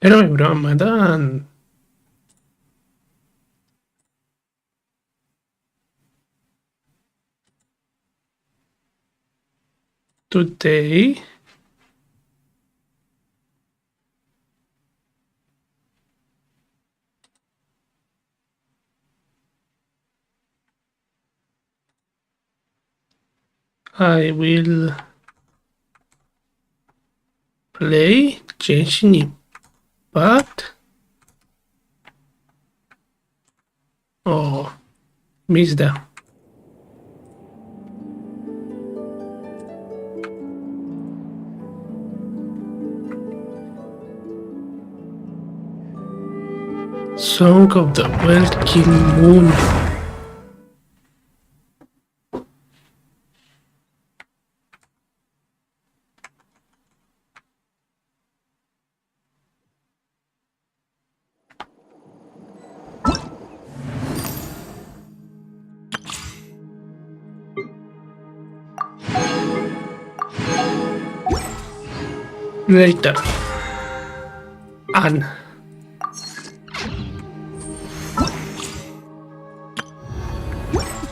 Era mi Ramadan. Today. I will play Genshin Impact. Oh, missed that. Song of the Welkin Moon. Later. Anne.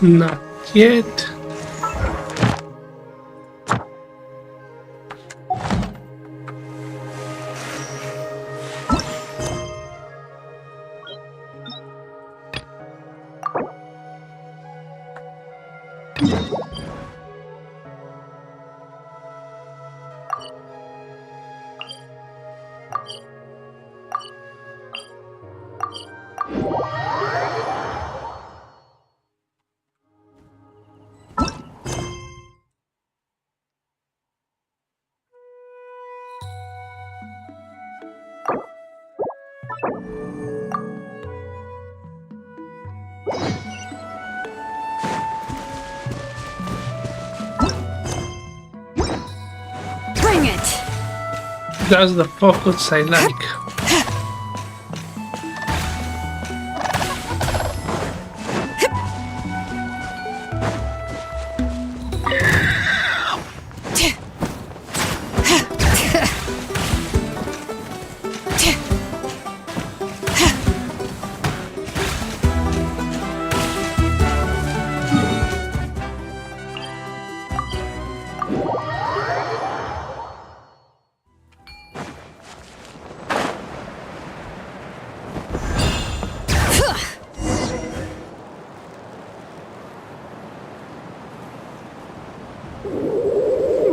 Not yet. Bring it! That's the focus I like.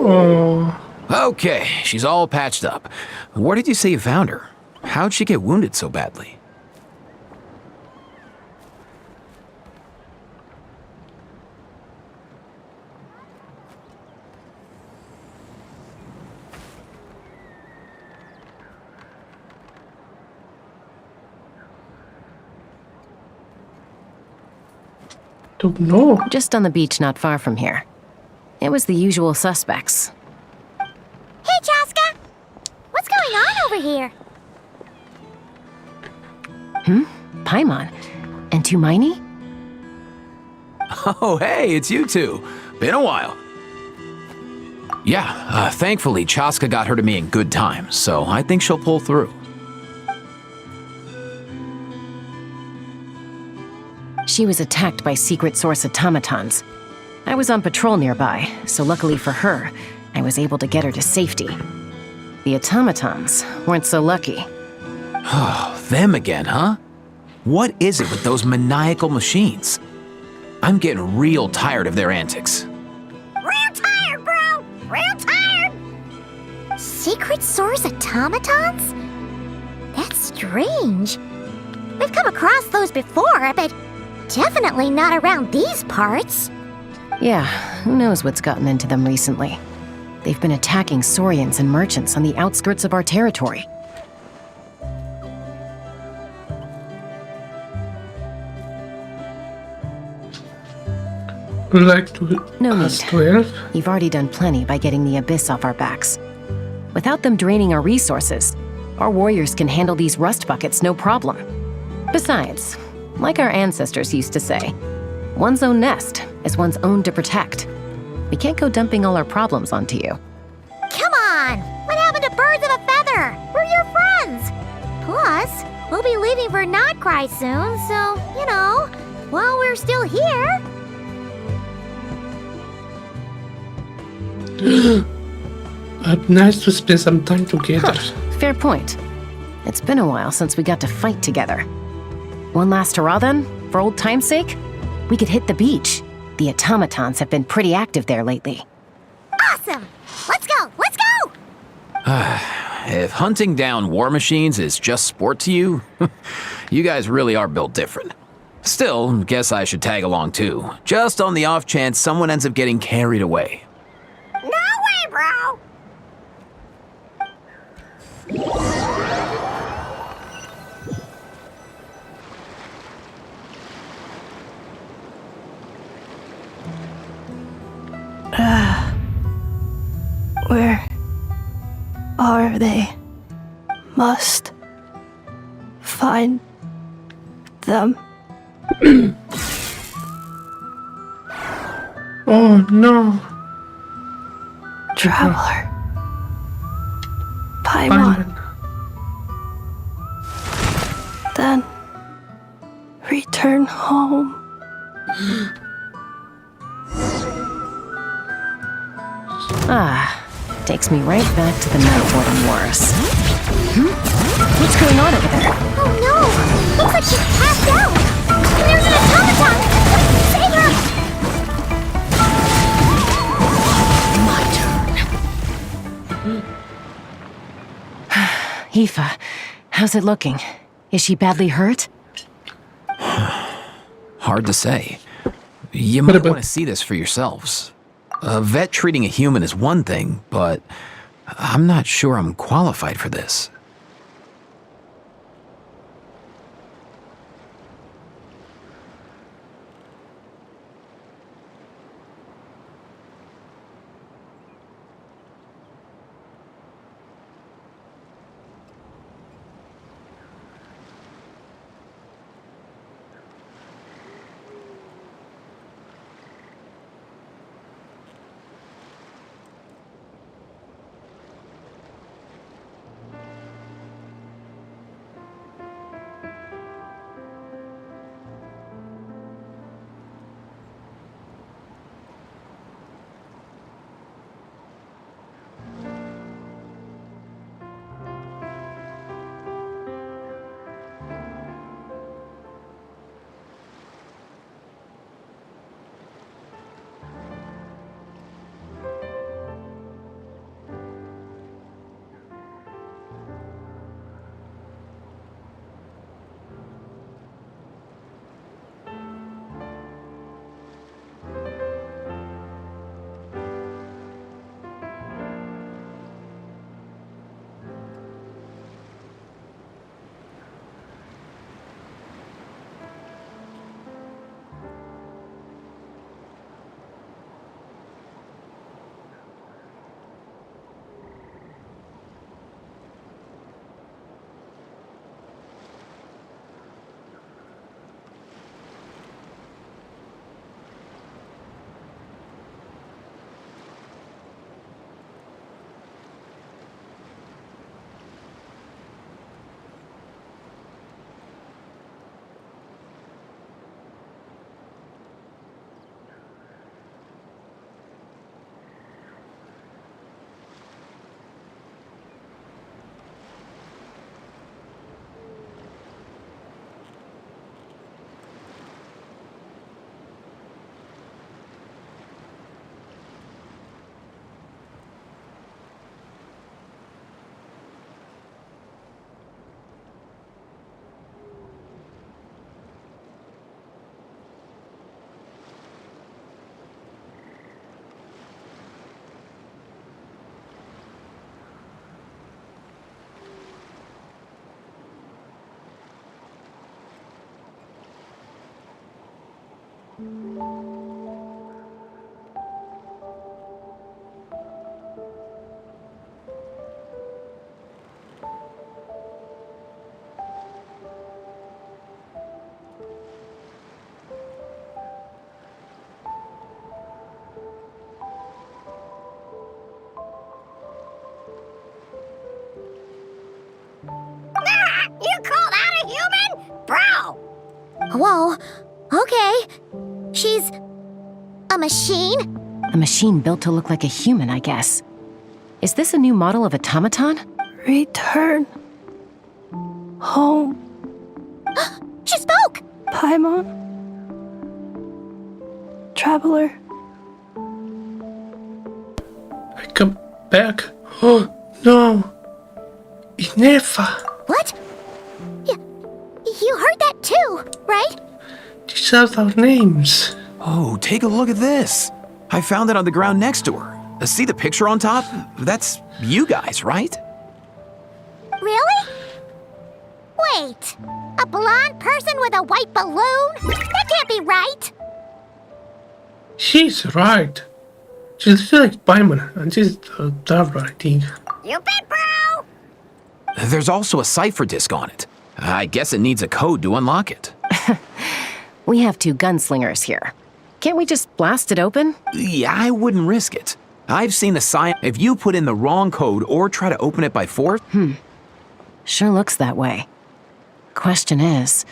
Oh, Okay, she's all patched up. Where did you say you found her? How'd she get wounded so badly? don't know. Just on the beach not far from here. It was the usual suspects. Hey, Chaska! What's going on over here? Paimon. And Tumaini? Oh, hey, it's you two. Been a while. Yeah, thankfully Chaska got her to me in good time, so I think she'll pull through. She was attacked by secret source automatons. I was on patrol nearby, so luckily for her, I was able to get her to safety. The automatons weren't so lucky. Oh, them again, huh? What is it with those maniacal machines? I'm getting real tired of their antics. Real tired, bro! Real tired! Secret source automatons? That's strange. We've come across those before, but definitely not around these parts. Yeah, who knows what's gotten into them recently. They've been attacking Saurians and merchants on the outskirts of our territory. Like to No need. ask 12. You've already done plenty by getting the Abyss off our backs. Without them draining our resources, our warriors can handle these rust buckets no problem. Besides, like our ancestors used to say, one's own nest is one's own to protect. We can't go dumping all our problems onto you. Come on! What happened to birds of a feather? We're your friends! leave or not Krai soon, so, you know, while we're still here. Nice to spend some time together. Fair point. It's been a while since we got to fight together. One last hurrah then, for old time's sake? We could hit the beach. The automatons have been pretty active there lately. Awesome! Let's go! Let's go! If hunting down war machines is just sport to you, you guys really are built different. Still, guess I should tag along too, just on the off chance someone ends up getting carried away. No way, bro! Where are they? Must find them. Oh no. Traveler. Paimon. Paimon. Then return home. Takes me right back to the Night Warden Wars. What's going on over there? Oh no! Looks like she's passed out! And there's an automaton! Save her! My turn. Aoife, how's it looking? Is she badly hurt? Hard to say. You might want to see this for yourselves. A vet treating a human is one thing, but I'm not sure I'm qualified for this. You crawled out of human? Bro! Whoa, okay. She's a machine? A machine built to look like a human, I guess. Is this a new model of automaton? Return home, She spoke! Paimon. Traveler. I come back. Oh no. Inefa. What? You heard that too, right? These are our names. Oh, take a look at this. I found it on the ground next to her. See the picture on top? That's you guys, right? Really? Wait, a blonde person with a white balloon? That can't be right. She's right. She's like Paimon, and she's Dabra, I think. You bet, bro! There's also a cipher disk on it. I guess it needs a code to unlock it. We have 2 gunslingers here. Can't we just blast it open? Yeah, I wouldn't risk it. I've seen the sign. If you put in the wrong code or try to open it by force, Sure looks that way. Question is...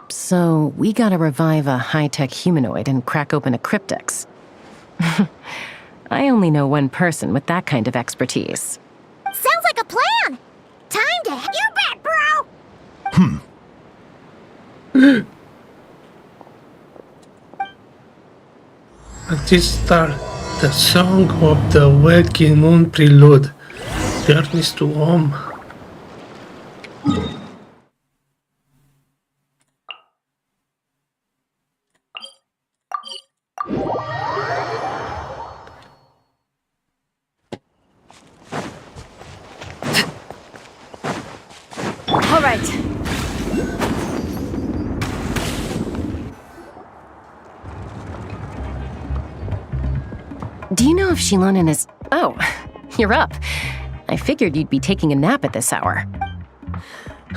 So, we gotta revive a high-tech humanoid and crack open a cryptex. I only know one person with that kind of expertise. Sounds like a plan! Time to... You bet, bro! And this start the song of the Welkin Moon prelude. Journeys to home. All right. Do you know if Shilonen is... Oh, you're up. I figured you'd be taking a nap at this hour.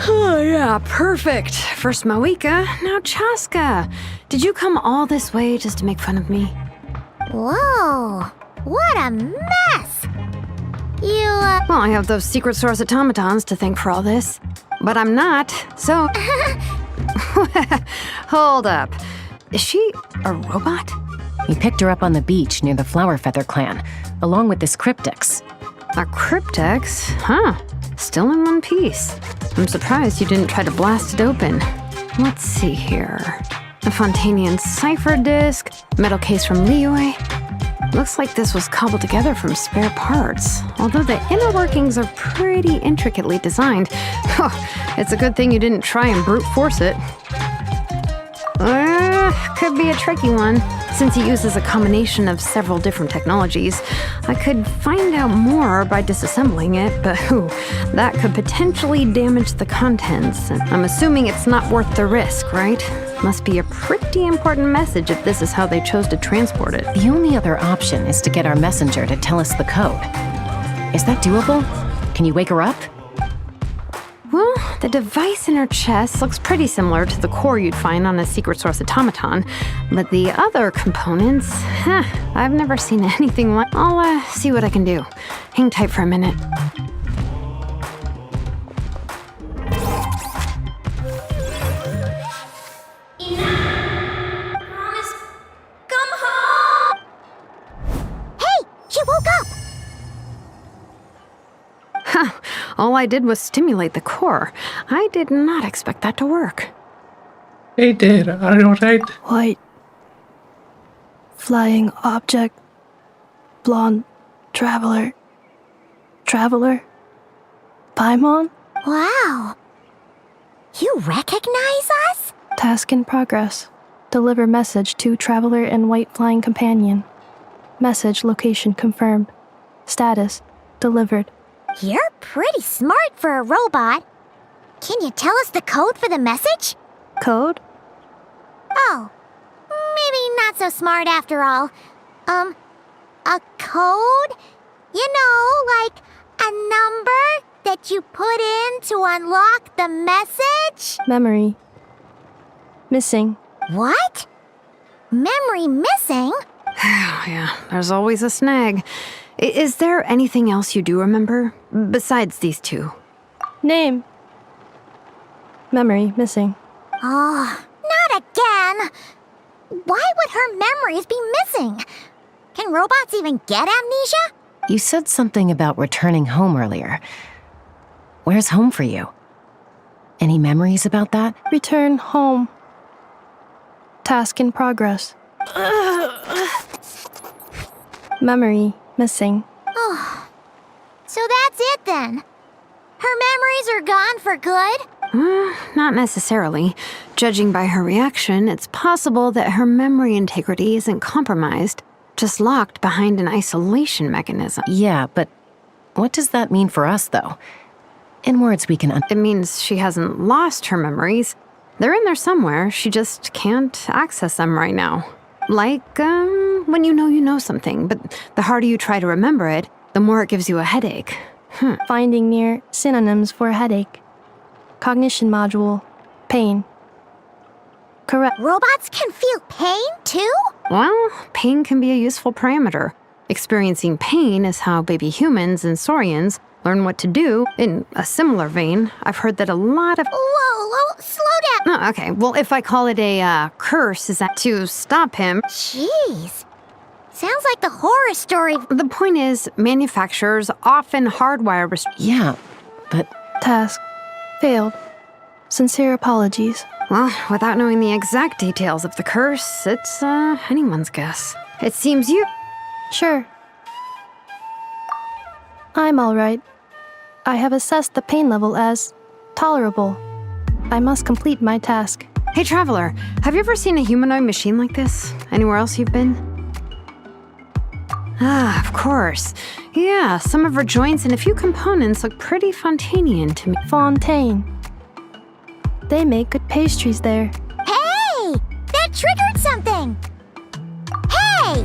Oh, yeah, perfect. First Mawika, now Chaska. Did you come all this way just to make fun of me? Whoa, what a mess! You, Well, I have those secret source automatons to thank for all this. But I'm not, so... Hold up. Is she a robot? We picked her up on the beach near the Flowerfeather clan, along with this cryptex. A cryptex? Huh. Still in one piece. I'm surprised you didn't try to blast it open. Let's see here. A Fontanian cipher disk, metal case from Liyue. Looks like this was cobbled together from spare parts, although the inner workings are pretty intricately designed. It's a good thing you didn't try and brute force it. Could be a tricky one. Since it uses a combination of several different technologies, I could find out more by disassembling it, but that could potentially damage the contents. And I'm assuming it's not worth the risk, right? Must be a pretty important message if this is how they chose to transport it. The only other option is to get our messenger to tell us the code. Is that doable? Can you wake her up? Well, the device in her chest looks pretty similar to the core you'd find on a secret source automaton, but the other components, I've never seen anything like. I'll see what I can do. Hang tight for a minute. come home! Hey, she woke up! All I did was stimulate the core. I did not expect that to work. Hey there, are you alright? White. Flying object. Blonde. Traveler. Traveler. Paimon? Wow. You recognize us? Task in progress. Deliver message to Traveler and White Flying Companion. Message location confirmed. Status delivered. You're pretty smart for a robot. Can you tell us the code for the message? Code? Oh, maybe not so smart after all. A code? You know, like a number that you put in to unlock the message? Memory. Missing. What? Memory missing? Yeah, there's always a snag. Is there anything else you do remember? Besides these two? Name. Memory missing. Oh, not again! Why would her memories be missing? Can robots even get amnesia? You said something about returning home earlier. Where's home for you? Any memories about that? Return home. Task in progress. Memory missing. Oh, so that's it then. Her memories are gone for good? Not necessarily. Judging by her reaction, it's possible that her memory integrity isn't compromised, just locked behind an isolation mechanism. Yeah, but what does that mean for us, though? In words we can It means she hasn't lost her memories. They're in there somewhere, she just can't access them right now. Like, when you know something, but the harder you try to remember it, the more it gives you a headache. Finding near synonyms for headache. Cognition module. Pain. Correct. Robots can feel pain too? Well, pain can be a useful parameter. Experiencing pain is how baby humans and saurians learn what to do. In a similar vein, I've heard that a lot of... Whoa, slow down! Oh, okay, well, if I call it a curse, is that to stop him? Jeez. Sounds like the horror story. The point is, manufacturers often hardwire Yeah, but Task. Failed. Sincere apologies. Well, without knowing the exact details of the curse, it's anyone's guess. It seems you... Sure. I'm alright. I have assessed the pain level as tolerable. I must complete my task. Hey, Traveler, have you ever seen a humanoid machine like this? Anywhere else you've been? Ah, of course. Yeah, some of her joints and a few components look pretty Fontanian to me. Fontaine. They make good pastries there. Hey! That triggered something! Hey!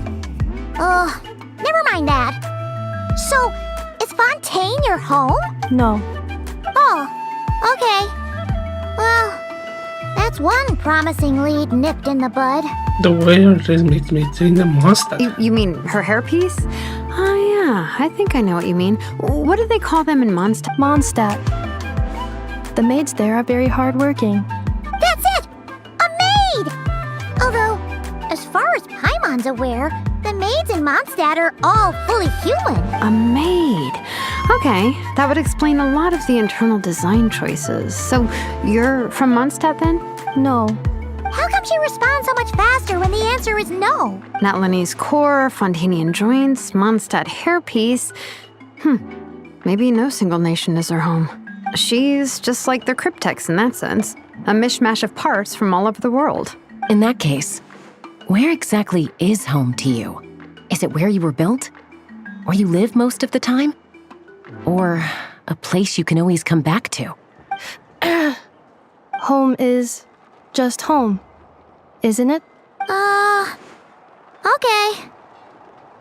Never mind that. So, is Fontaine your home? No. Oh, okay. Well, that's one promising lead nipped in the bud. The weirdness makes me think the monster. You mean her hairpiece? Oh, yeah, I think I know what you mean. What do they call them in Mondstadt? Mondstadt. The maids there are very hardworking. That's it! A maid! Although, as far as Paimon's aware, the maids in Mondstadt are all fully human. A maid. Okay, that would explain a lot of the internal design choices. So, you're from Mondstadt then? No. How come she responds so much faster when the answer is no? Natlanese core, Fontanian joints, Mondstadt hairpiece. Maybe no single nation is her home. She's just like the Cryptex in that sense. A mishmash of parts from all over the world. in that case, where exactly is home to you? Is it where you were built? Where you live most of the time? Or a place you can always come back to? Home is just home, isn't it? Okay.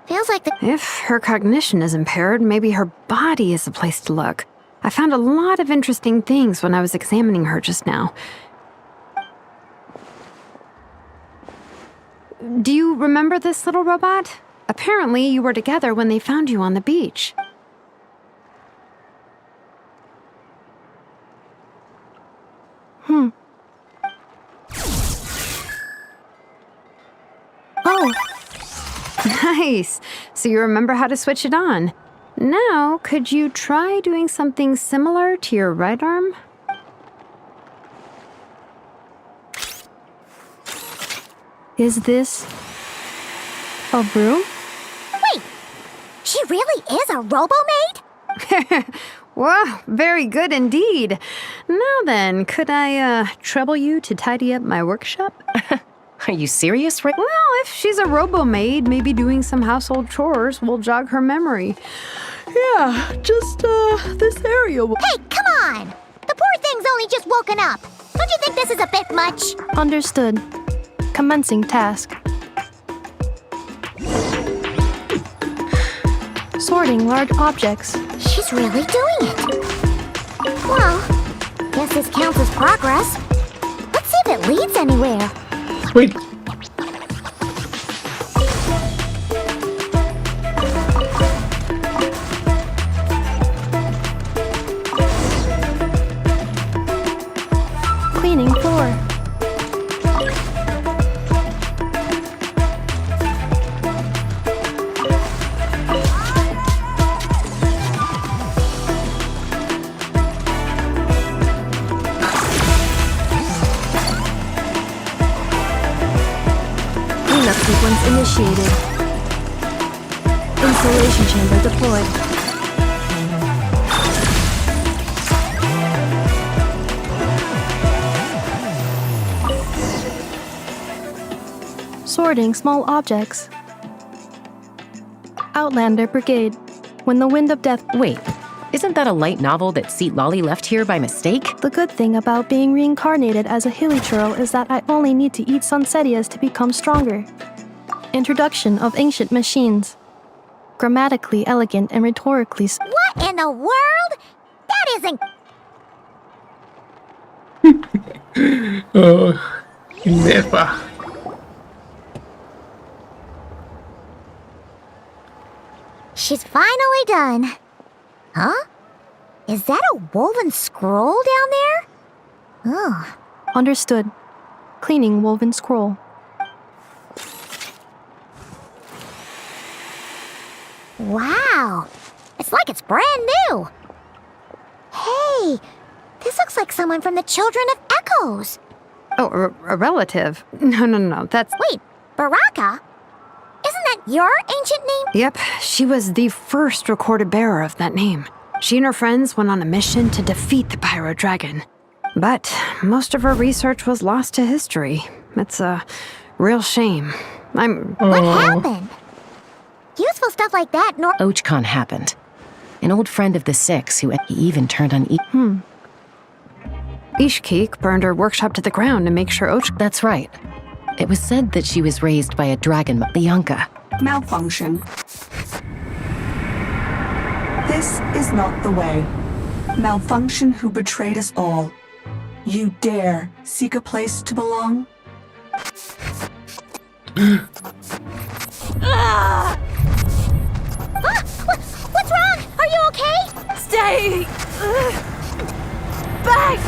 Feels like the... If her cognition is impaired, maybe her body is the place to look. I found a lot of interesting things when I was examining her just now. Do you remember this little robot? Apparently, you were together when they found you on the beach. Oh, Nice. So you remember how to switch it on. Now, could you try doing something similar to your right arm? is this a broom? Wait! She really is a robo-maid? Wow, very good indeed. Now then, could I trouble you to tidy up my workshop? Are you serious, right? Well, if she's a robo-maid, maybe doing some household chores will jog her memory. Yeah, just this area will... Hey, come on! The poor thing's only just woken up. Don't you think this is a bit much? Understood. Commencing task. Sorting large objects. She's really doing it. Well, guess this counts as progress. Let's see if it leads anywhere. Wait, Maintenance initiated. Insulation chamber deployed. Sorting small objects. Outlander Brigade. When the wind of death. Wait, isn't that a light novel that Seat Lolly left here by mistake? The good thing about being reincarnated as a hilichurl is that I only need to eat sunsetias to become stronger. Introduction of ancient machines. Grammatically elegant and rhetorically. What in the world? That isn't... Oh, never. She's finally done. Huh? Is that a woven scroll down there? Ugh. Understood. Cleaning woven scroll. Wow. It's like it's brand new. Hey, this looks like someone from the Children of Echoes. Oh, a relative? No, that's... Wait, Baraka? Isn't that your ancient name? Yep, she was the first recorded bearer of that name. She and her friends went on a mission to defeat the Pyro Dragon. But most of her research was lost to history. It's a real shame. What happened? Useful stuff like that Ochcon happened. An old friend of the Six who even turned on Ishkik burned her workshop to the ground to make sure That's right. It was said that she was raised by a dragon, the Yunka. Malfunction. This is not the way. Malfunction who betrayed us all. You dare seek a place to belong? What's wrong? Are you okay? Stay back!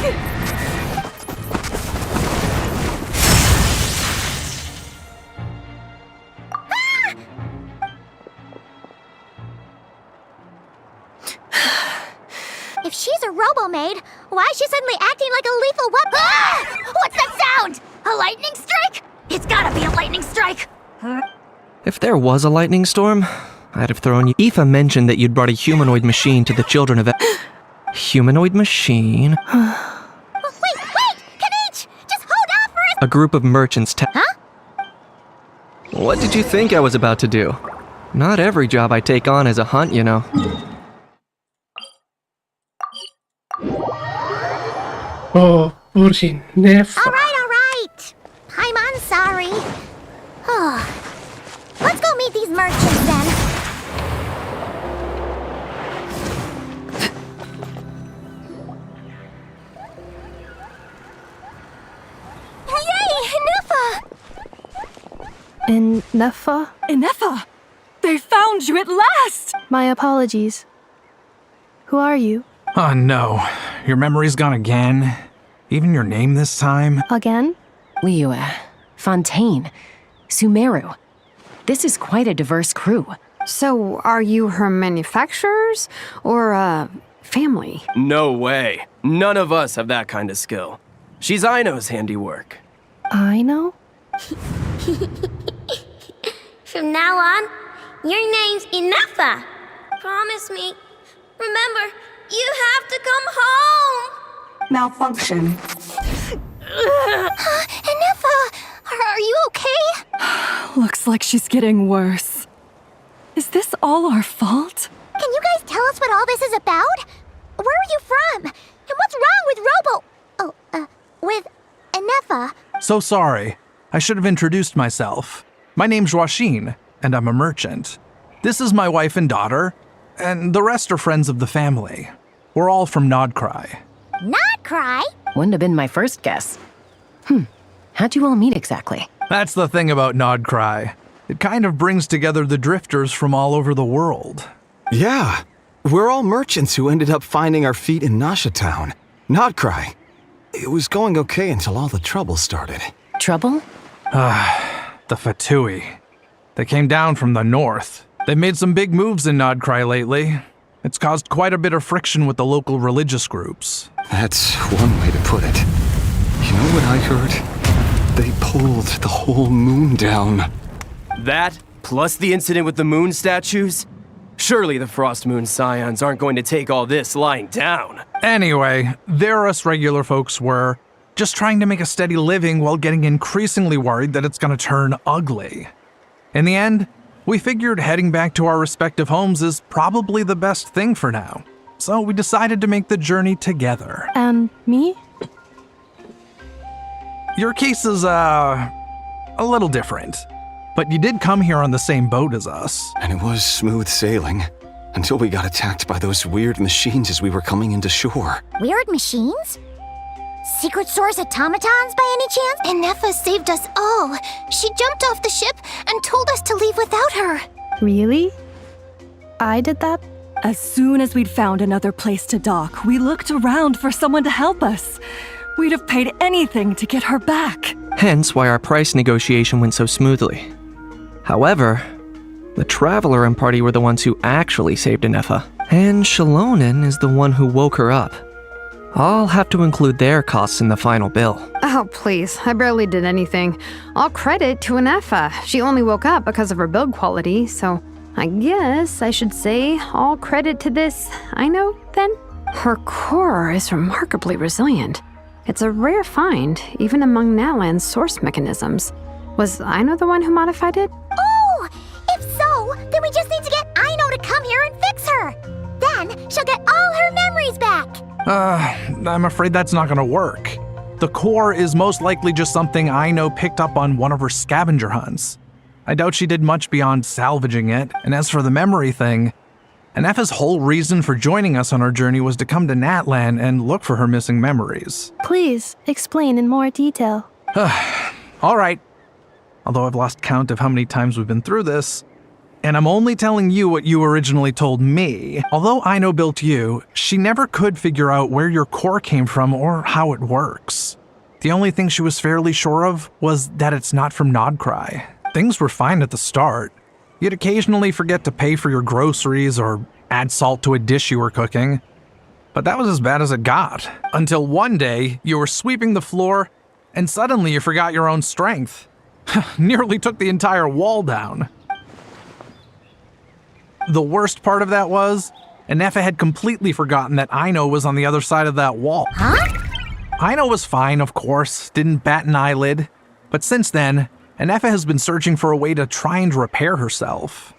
If she's a robo-maid, why is she suddenly acting like a lethal weapon? Ah! What's that sound? A lightning strike? It's gotta be a lightning strike! If there was a lightning storm, I'd have thrown you. Aoife mentioned that you'd brought a humanoid machine to the Children of Humanoid machine? Wait! Kanich! Just hold off for a... A group of merchants Huh? What did you think I was about to do? Not every job I take on is a hunt, you know. Oh, Virgin, never. All right. I'm sorry. Let's go meet these merchants then. Yay, Nufa! Nefa? Inefa! They found you at last! My apologies. Who are you? Oh no, your memory's gone again? Even your name this time? Again? Liua, Fontaine, Sumeru. This is quite a diverse crew. So, are you her manufacturers or family? No way. None of us have that kind of skill. She's Aino's handiwork. I know? From now on, your name's Inefa. Promise me. Remember, you have to come home. Malfunction. Nufa! Are you okay? Looks like she's getting worse. Is this all our fault? Can you guys tell us what all this is about? Where are you from? And what's wrong with with Inefa? So sorry. I should have introduced myself. My name's Joachine, and I'm a merchant. This is my wife and daughter, and the rest are friends of the family. We're all from Krai. Not Krai? Wouldn't have been my first guess. How'd you all meet exactly? That's the thing about Krai. It kind of brings together the drifters from all over the world. Yeah, we're all merchants who ended up finding our feet in Nasha Town. Krai. It was going okay until all the trouble started. Trouble? The Fatui. They came down from the north. They made some big moves in Krai lately. It's caused quite a bit of friction with the local religious groups. That's one way to put it. You know what I heard? They pulled the whole moon down. That, plus the incident with the moon statues? Surely the Frost Moon Scions aren't going to take all this lying down. Anyway, there us regular folks were, just trying to make a steady living while getting increasingly worried that it's gonna turn ugly. In the end, we figured heading back to our respective homes is probably the best thing for now. So we decided to make the journey together. And me? Your case is, a little different. But you did come here on the same boat as us. And it was smooth sailing, until we got attacked by those weird machines as we were coming into shore. Weird machines? Secret Source automatons by any chance? And Neffa saved us all. She jumped off the ship and told us to leave without her. Really? I did that? As soon as we'd found another place to dock, we looked around for someone to help us. We'd have paid anything to get her back. Hence why our price negotiation went so smoothly. However, the Traveler and party were the ones who actually saved Neffa, and Shalonen is the one who woke her up. I'll have to include their costs in the final bill. Oh, please. I barely did anything. All credit to Neffa. She only woke up because of her build quality, so I guess I should say all credit to this Aino, then? Her core is remarkably resilient. It's a rare find, even among Natlan's source mechanisms. Was Aino the one who modified it? Oh! If so, then we just need to get Aino to come here and fix her. Then she'll get all her memories back. I'm afraid that's not gonna work. The core is most likely just something Aino picked up on one of her scavenger hunts. I doubt she did much beyond salvaging it, and as for the memory thing, Neffa's whole reason for joining us on our journey was to come to Natlan and look for her missing memories. Please, explain in more detail. All right. Although I've lost count of how many times we've been through this, and I'm only telling you what you originally told me. Although Aino built you, she never could figure out where your core came from or how it works. The only thing she was fairly sure of was that it's not from Krai. Things were fine at the start. You'd occasionally forget to pay for your groceries or add salt to a dish you were cooking. But that was as bad as it got. Until one day, you were sweeping the floor, and suddenly you forgot your own strength. Nearly took the entire wall down. The worst part of that was, Neffa had completely forgotten that Aino was on the other side of that wall. Huh? Aino was fine, of course, didn't bat an eyelid. But since then, Neffa has been searching for a way to try and repair herself.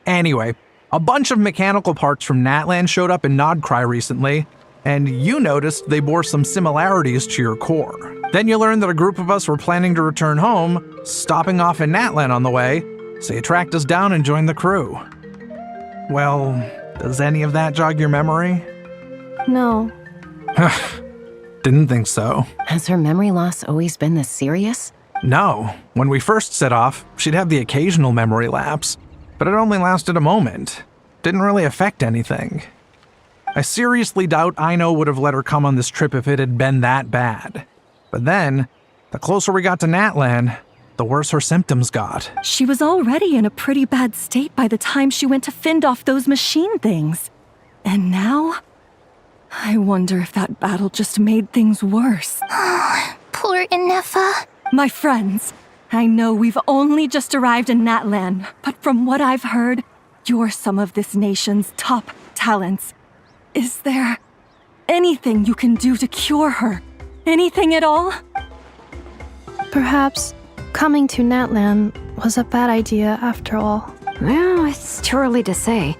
Anyway, a bunch of mechanical parts from Natlan showed up in Krai recently, and you noticed they bore some similarities to your core. Then you learned that a group of us were planning to return home, stopping off in Natlan on the way, so you tracked us down and joined the crew. Well, does any of that jog your memory? No. Didn't think so. Has her memory loss always been this serious? No. When we first set off, she'd have the occasional memory lapse, but it only lasted a moment. Didn't really affect anything. I seriously doubt Aino would have let her come on this trip if it had been that bad. But then, the closer we got to Natlan, the worse her symptoms got. She was already in a pretty bad state by the time she went to fend off those machine things. And now, I wonder if that battle just made things worse. Poor Neffa. My friends, I know we've only just arrived in Natlan, but from what I've heard, you're some of this nation's top talents. Is there anything you can do to cure her? Anything at all? Perhaps coming to Natlan was a bad idea after all. Well, it's too early to say.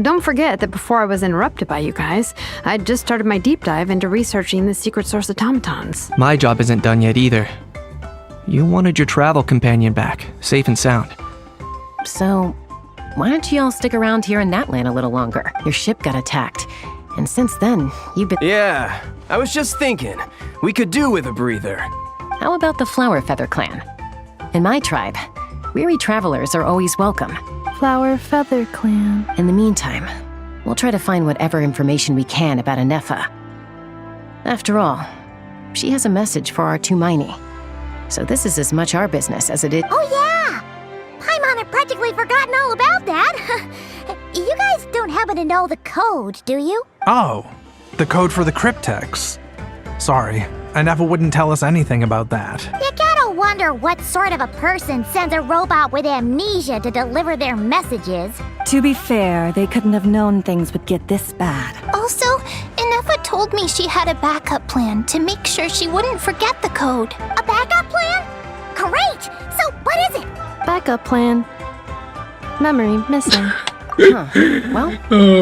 Don't forget that before I was interrupted by you guys, I'd just started my deep dive into researching the secret source automatons. My job isn't done yet either. You wanted your travel companion back, safe and sound. So, why don't you all stick around here in Natlan a little longer? Your ship got attacked, and since then, you've been— Yeah, I was just thinking, we could do with a breather. How about the Flower Feather Clan? In my tribe, weary travelers are always welcome. Flower Feather Clan. In the meantime, we'll try to find whatever information we can about Neffa. After all, she has a message for our Tumaini. So this is as much our business as it is— Oh yeah! Paimon had practically forgotten all about that. You guys don't happen to know the code, do you? Oh, the code for the cryptex. Sorry, Neffa wouldn't tell us anything about that. You gotta wonder what sort of a person sends a robot with amnesia to deliver their messages. To be fair, they couldn't have known things would get this bad. Also, Inefa told me she had a backup plan to make sure she wouldn't forget the code. A backup plan? Great! So what is it? Backup plan. Memory missing. Huh. Well,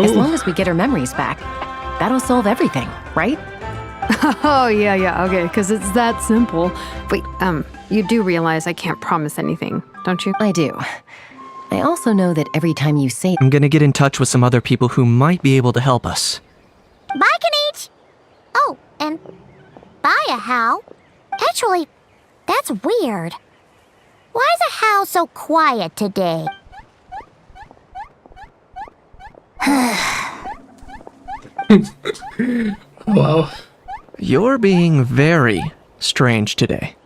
as long as we get her memories back, that'll solve everything, right? Oh, yeah, okay, because it's that simple. Wait, you do realize I can't promise anything, don't you? I do. I also know that every time you say... I'm gonna get in touch with some other people who might be able to help us. Bye, Kanich! Oh, and bye, a How. Actually, that's weird. Why is a How so quiet today? Wow. You're being very strange today.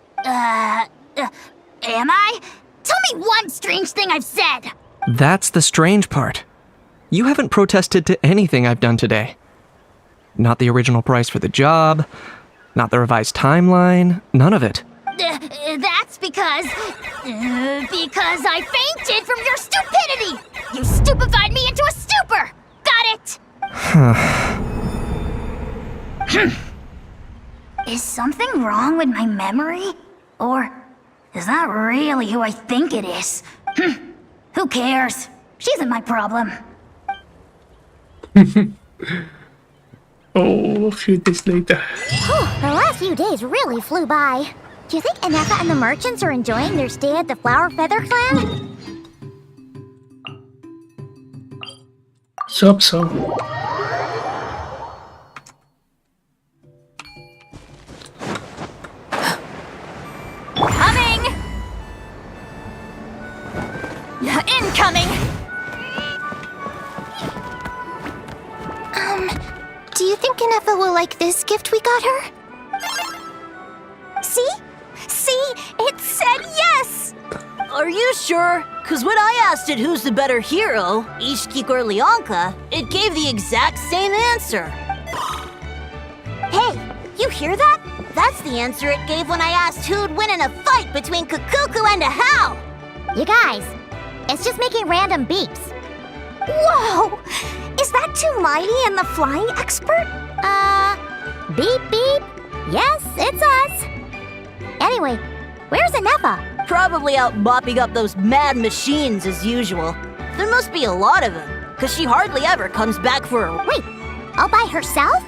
Am I? Tell me one strange thing I've said! That's the strange part. You haven't protested to anything I've done today. Not the original price for the job, not the revised timeline, none of it. That's because I fainted from your stupidity! You stupefied me into a stupor! Got it? Is something wrong with my memory? Or is that really who I think it is? Who cares? She isn't my problem. Oh, a few days later. The last few days really flew by. Do you think Inefa and the merchants are enjoying their stay at the Flower Feather Clan? Hope so. Coming! Incoming! Do you think Inefa will like this gift we got her? See? It said yes! Are you sure? Because when I asked it who's the better hero, Ishiki or Leonka, it gave the exact same answer. Hey, you hear that? That's the answer it gave when I asked who'd win in a fight between Kukuku and a How. You guys, it's just making random beeps. Whoa! Is that Mighty and the flying expert? Beep beep. Yes, it's us. Anyway, where's Inefa? Probably out mopping up those mad machines as usual. There must be a lot of them, because she hardly ever comes back for a... Wait, all by herself?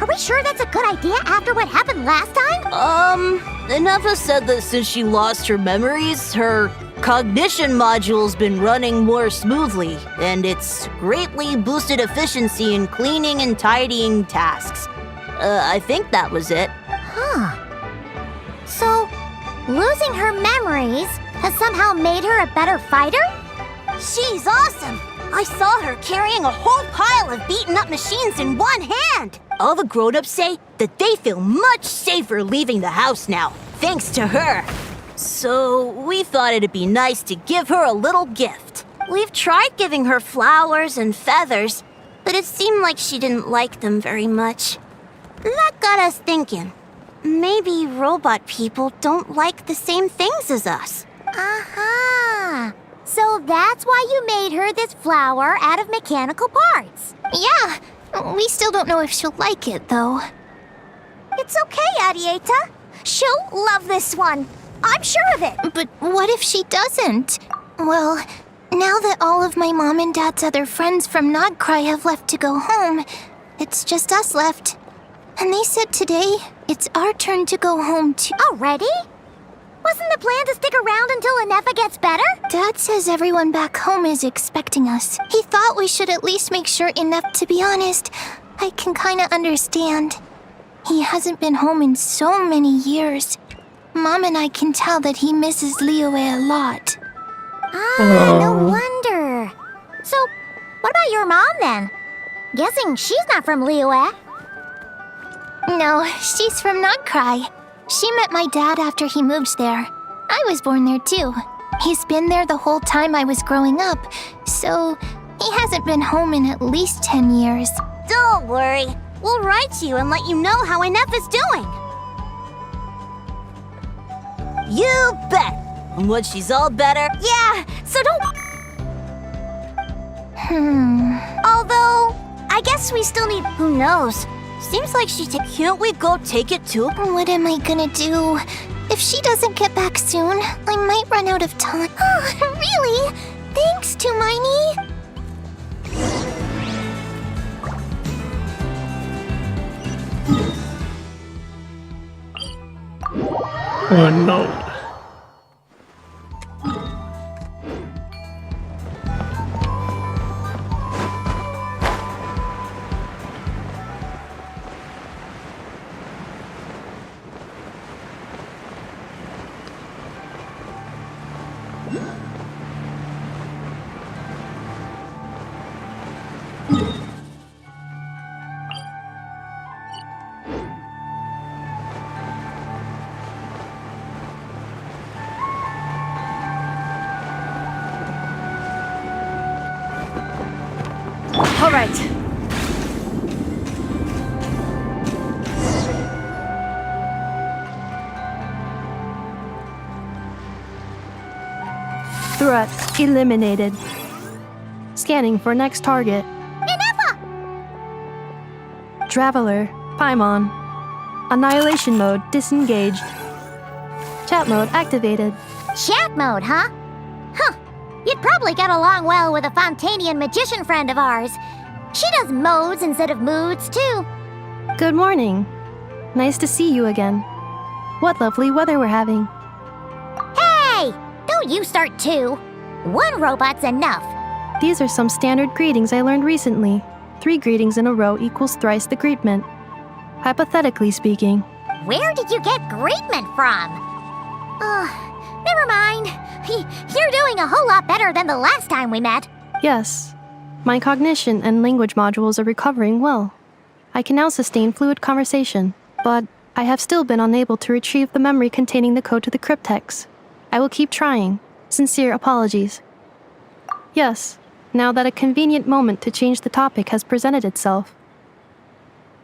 Are we sure that's a good idea after what happened last time? Inefa said that since she lost her memories, her cognition module's been running more smoothly, and it's greatly boosted efficiency in cleaning and tidying tasks. I think that was it. Huh. So, losing her memories has somehow made her a better fighter? She's awesome! I saw her carrying a whole pile of beaten-up machines in one hand! All the grown-ups say that they feel much safer leaving the house now, thanks to her. So, we thought it'd be nice to give her a little gift. We've tried giving her flowers and feathers, but it seemed like she didn't like them very much. That got us thinking. Maybe robot people don't like the same things as us. Aha! So that's why you made her this flower out of mechanical parts. Yeah, we still don't know if she'll like it, though. It's okay, Arieta. She'll love this one. I'm sure of it. But what if she doesn't? Well, now that all of my mom and dad's other friends from Krai have left to go home, it's just us left. And they said today, it's our turn to go home too. Already? Wasn't the plan to stick around until Inefa gets better? Dad says everyone back home is expecting us. He thought we should at least make sure enough. To be honest, I can kinda understand. He hasn't been home in so many years. Mom and I can tell that he misses Liyue a lot. No wonder. So, what about your mom then? Guessing she's not from Liyue. No, she's from Krai. She met my dad after he moved there. I was born there too. He's been there the whole time I was growing up, so he hasn't been home in at least 10 years. Don't worry. We'll write to you and let you know how Inefa's doing. You bet! And when she's all better... Yeah, so don't... Although, I guess we still need... Who knows? Seems like she's... Can't we go take it too? What am I gonna do? If she doesn't get back soon, I might run out of time. Oh, really? Thanks, Tumaini. Oh no. All right. Threat eliminated. Scanning for next target. Minerva! Traveler, Paimon. Annihilation mode disengaged. Chat mode activated. Chat mode, huh? Huh. You'd probably get along well with a Fontanian magician friend of ours. She does modes instead of moods, too. Good morning. Nice to see you again. What lovely weather we're having. Hey! Don't you start too. One robot's enough. These are some standard greetings I learned recently. 3 greetings in a row equals thrice the greetment. Hypothetically speaking. Where did you get greetment from? Never mind. You're doing a whole lot better than the last time we met. Yes. My cognition and language modules are recovering well. I can now sustain fluid conversation, but I have still been unable to retrieve the memory containing the code to the cryptex. I will keep trying. Sincere apologies. Yes, now that a convenient moment to change the topic has presented itself.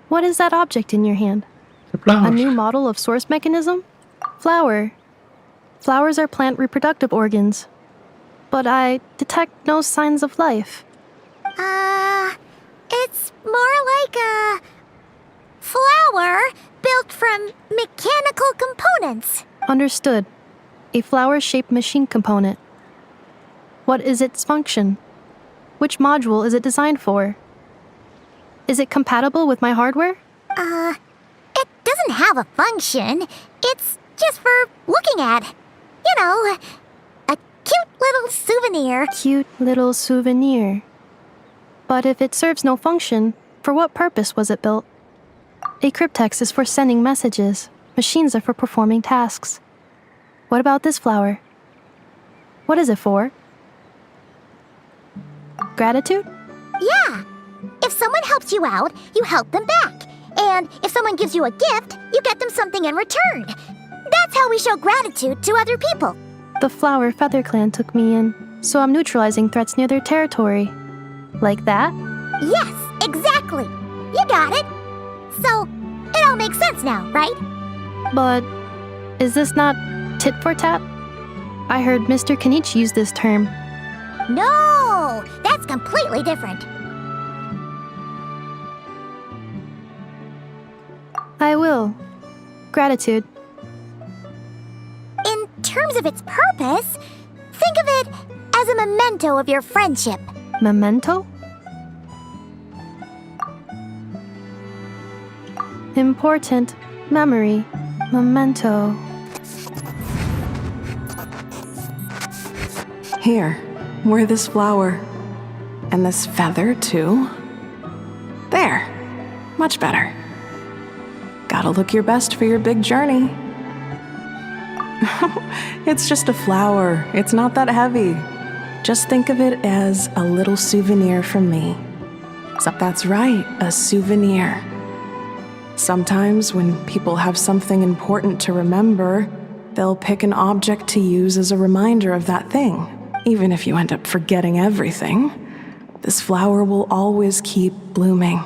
What is that object in your hand? A new model of source mechanism? Flower. Flowers are plant reproductive organs. But I detect no signs of life. It's more like a flower built from mechanical components. Understood. A flower-shaped machine component. What is its function? Which module is it designed for? Is it compatible with my hardware? It doesn't have a function. It's just for looking at. You know, a cute little souvenir. Cute little souvenir. But if it serves no function, for what purpose was it built? A cryptex is for sending messages. Machines are for performing tasks. What about this flower? What is it for? Gratitude? Yeah. If someone helps you out, you help them back. And if someone gives you a gift, you get them something in return. That's how we show gratitude to other people. The Flower Feather Clan took me in, so I'm neutralizing threats near their territory. Like that? Yes, exactly. You got it. So, it all makes sense now, right? But is this not tit for tat? I heard Mr. Kenichi use this term. No, that's completely different. I will. Gratitude. In terms of its purpose, think of it as a memento of your friendship. Memento? Important memory. Memento. Here, wear this flower. And this feather, too. There. Much better. Gotta look your best for your big journey. It's just a flower. It's not that heavy. Just think of it as a little souvenir from me. So that's right, a souvenir. Sometimes when people have something important to remember, they'll pick an object to use as a reminder of that thing. Even if you end up forgetting everything, this flower will always keep blooming.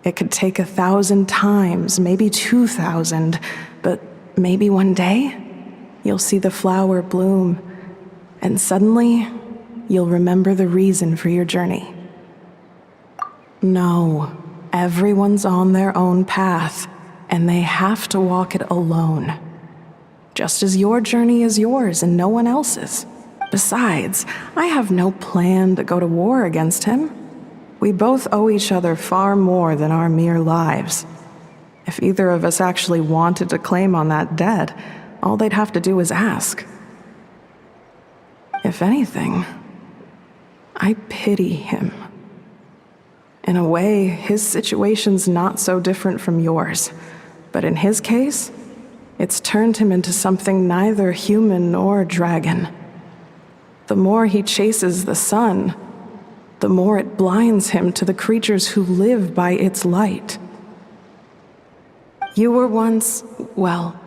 It could take 1,000 times, maybe 2,000, but maybe one day, you'll see the flower bloom, and suddenly, you'll remember the reason for your journey. No, everyone's on their own path, and they have to walk it alone. Just as your journey is yours and no one else's. Besides, I have no plan to go to war against him. We both owe each other far more than our mere lives. If either of us actually wanted to claim on that debt, all they'd have to do is ask. If anything, I pity him. In a way, his situation's not so different from yours. But in his case, it's turned him into something neither human nor dragon. The more he chases the sun, the more it blinds him to the creatures who live by its light. You were once, well,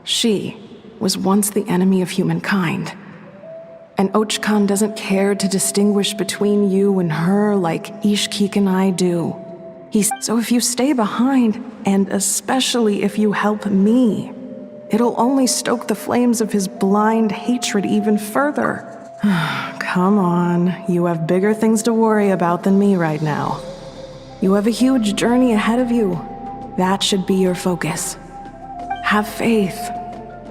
she was once the enemy of humankind. And Ochkan doesn't care to distinguish between you and her like Ishkik and I do. So if you stay behind, and especially if you help me, it'll only stoke the flames of his blind hatred even further. Come on, you have bigger things to worry about than me right now. You have a huge journey ahead of you. That should be your focus. Have faith.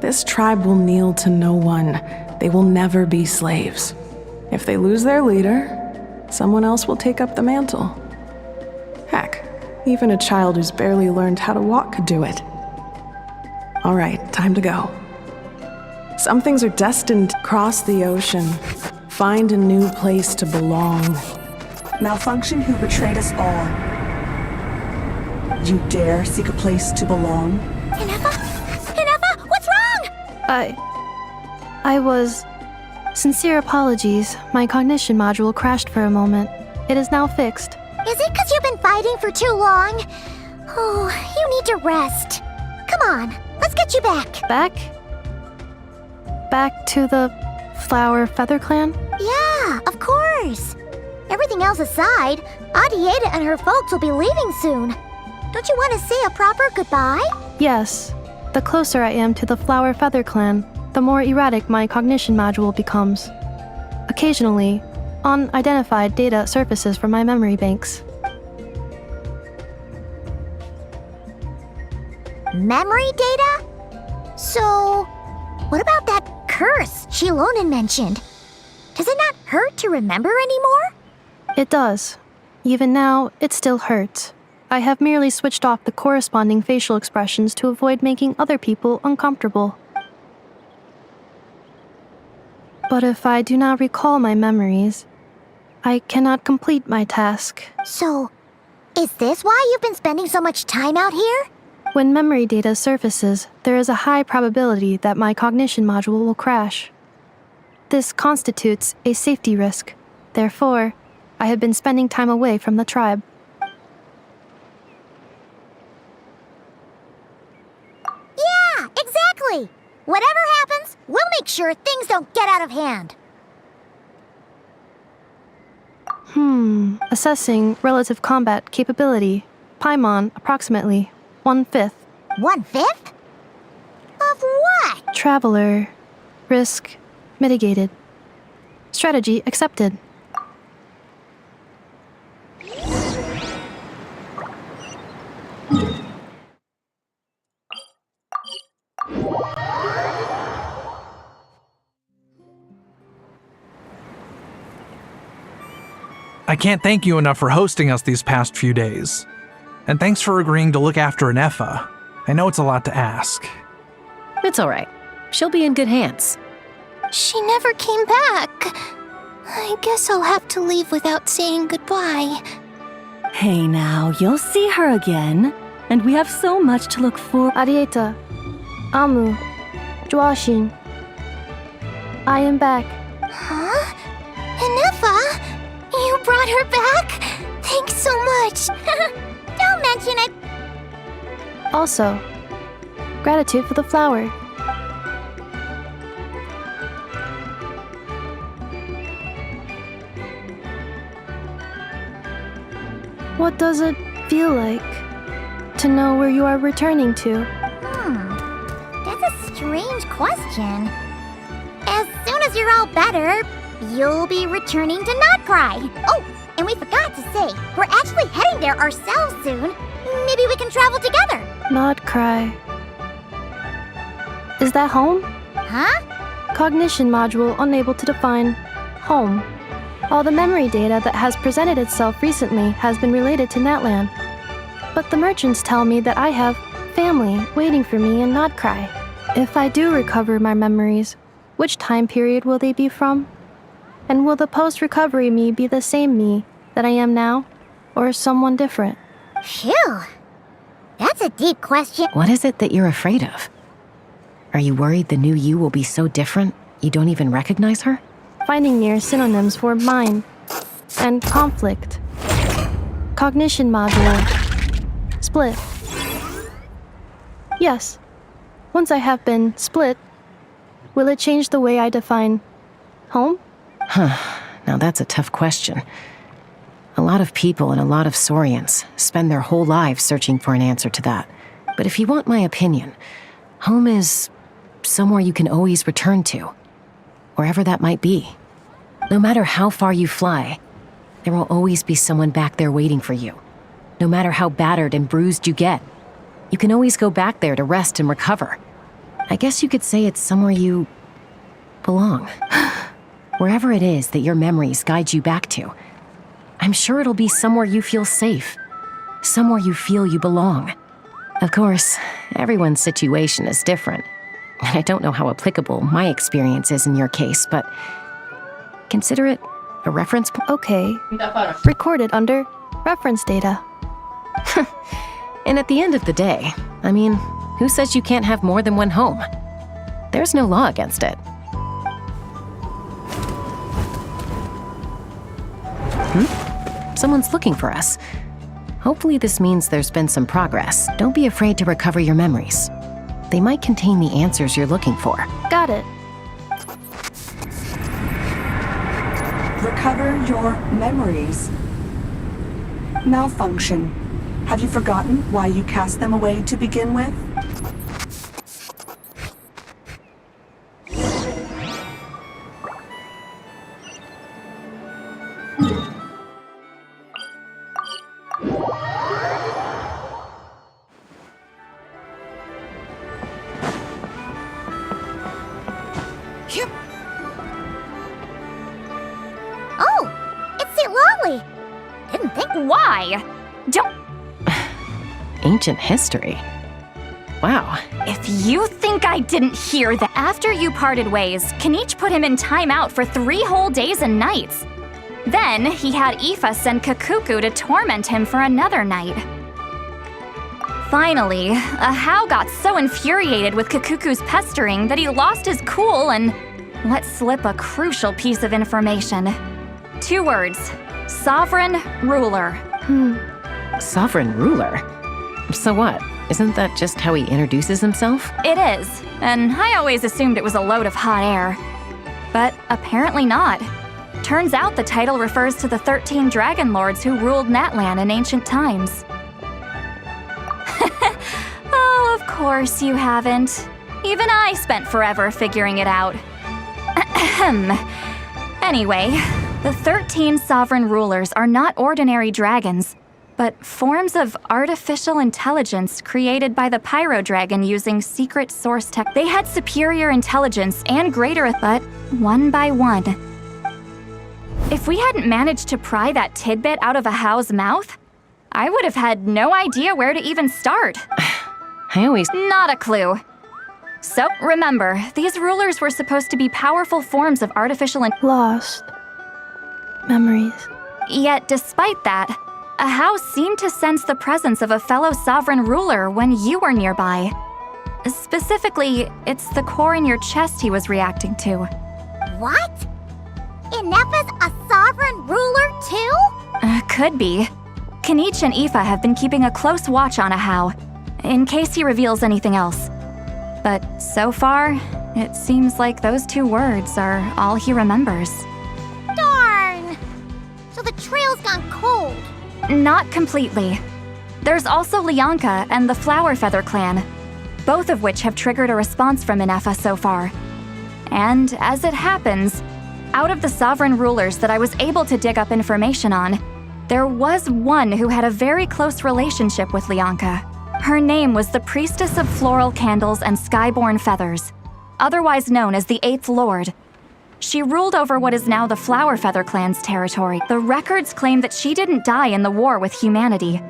This tribe will kneel to no one. They will never be slaves. If they lose their leader, someone else will take up the mantle. Heck, even a child who's barely learned how to walk could do it. All right, time to go. Some things are destined to cross the ocean, find a new place to belong. Malfunction who betrayed us all. You dare seek a place to belong? Inefa? Inefa, what's wrong? I was... Sincere apologies. My cognition module crashed for a moment. It is now fixed. Is it because you've been fighting for too long? Oh, you need to rest. Come on, let's get you back. Back? Back to the Flower Feather Clan? Yeah, of course. Everything else aside, Adieta and her folks will be leaving soon. Don't you want to say a proper goodbye? Yes. The closer I am to the Flower Feather Clan, the more erratic my cognition module becomes. Occasionally, unidentified data surfaces from my memory banks. Memory data? So, what about that curse Shilonen mentioned? Does it not hurt to remember anymore? It does. Even now, it still hurts. I have merely switched off the corresponding facial expressions to avoid making other people uncomfortable. But if I do not recall my memories, I cannot complete my task. So, is this why you've been spending so much time out here? When memory data surfaces, there is a high probability that my cognition module will crash. This constitutes a safety risk. Therefore, I have been spending time away from the tribe. Yeah, exactly! Whatever happens, we'll make sure things don't get out of hand. Assessing relative combat capability. Paimon, approximately 1/5. 1/5? Of what? Traveler. Risk mitigated. Strategy accepted. I can't thank you enough for hosting us these past few days. And thanks for agreeing to look after Inefa. I know it's a lot to ask. It's all right. She'll be in good hands. She never came back. I guess I'll have to leave without saying goodbye. Hey now, you'll see her again. And we have so much to look for. Adieta. Amu. Joashin. I am back. Huh? Inefa? You brought her back? Thanks so much. Don't mention it. Also, gratitude for the flower. What does it feel like to know where you are returning to? That's a strange question. As soon as you're all better, you'll be returning to Krai. Oh, and we forgot to say, we're actually heading there ourselves soon. Maybe we can travel together. Krai. Is that home? Huh? Cognition module unable to define home. All the memory data that has presented itself recently has been related to Natlan. But the merchants tell me that I have family waiting for me in Krai. If I do recover my memories, which time period will they be from? And will the post-recovery me be the same me that I am now, or someone different? Phew. That's a deep question. What is it that you're afraid of? Are you worried the new you will be so different you don't even recognize her? Finding near synonyms for mind and conflict. Cognition module. Split. Yes. Once I have been split, will it change the way I define home? Now that's a tough question. A lot of people and a lot of Saurians spend their whole lives searching for an answer to that. But if you want my opinion, home is somewhere you can always return to, wherever that might be. No matter how far you fly, there will always be someone back there waiting for you. No matter how battered and bruised you get, you can always go back there to rest and recover. I guess you could say it's somewhere you belong. Wherever it is that your memories guide you back to, I'm sure it'll be somewhere you feel safe, somewhere you feel you belong. Of course, everyone's situation is different, and I don't know how applicable my experience is in your case, but consider it a reference point. Okay. Recorded under reference data. And at the end of the day, I mean, who says you can't have more than one home? There's no law against it. Someone's looking for us. Hopefully this means there's been some progress. Don't be afraid to recover your memories. They might contain the answers you're looking for. Got it. Recover your memories. Malfunction. Have you forgotten why you cast them away to begin with? Why? Don't... Ancient history. Wow. If you think I didn't hear that... After you parted ways, Kenichi put him in timeout for 3 whole days and nights. Then, he had Aoife send Kakuku to torment him for another night. Finally, Ahau got so infuriated with Kakuku's pestering that he lost his cool and let slip a crucial piece of information. 2 words. Sovereign Ruler. Sovereign Ruler? So what? Isn't that just how he introduces himself? It is, and I always assumed it was a load of hot air. But apparently not. Turns out the title refers to the 13 Dragon Lords who ruled Natlan in ancient times. Oh, of course you haven't. Even I spent forever figuring it out. Anyway, the 13 sovereign rulers are not ordinary dragons, but forms of artificial intelligence created by the Pyro Dragon using secret source tech. They had superior intelligence and greater, but one by one. If we hadn't managed to pry that tidbit out of Ahau's mouth, I would have had no idea where to even start. Not a clue. So, remember, these rulers were supposed to be powerful forms of artificial Lost. Memories. Yet, despite that, Ahau seemed to sense the presence of a fellow sovereign ruler when you were nearby. Specifically, it's the core in your chest he was reacting to. What? Ineppa's a sovereign ruler too? Could be. Kenichi and Aoife have been keeping a close watch on Ahau, in case he reveals anything else. But so far, it seems like those 2 words are all he remembers. Darn! So the trail's gone cold. Not completely. There's also Lianka and the Flower Feather clan. both of which have triggered a response from Ineffa so far. And as it happens, out of the sovereign rulers that I was able to dig up information on, there was one who had a very close relationship with Lianka. Her name was the Priestess of Floral Candles and Skyborn Feathers, otherwise known as the Eighth Lord. She ruled over what is now the Flower Feather clan's territory. The records claim that she didn't die in the war with humanity,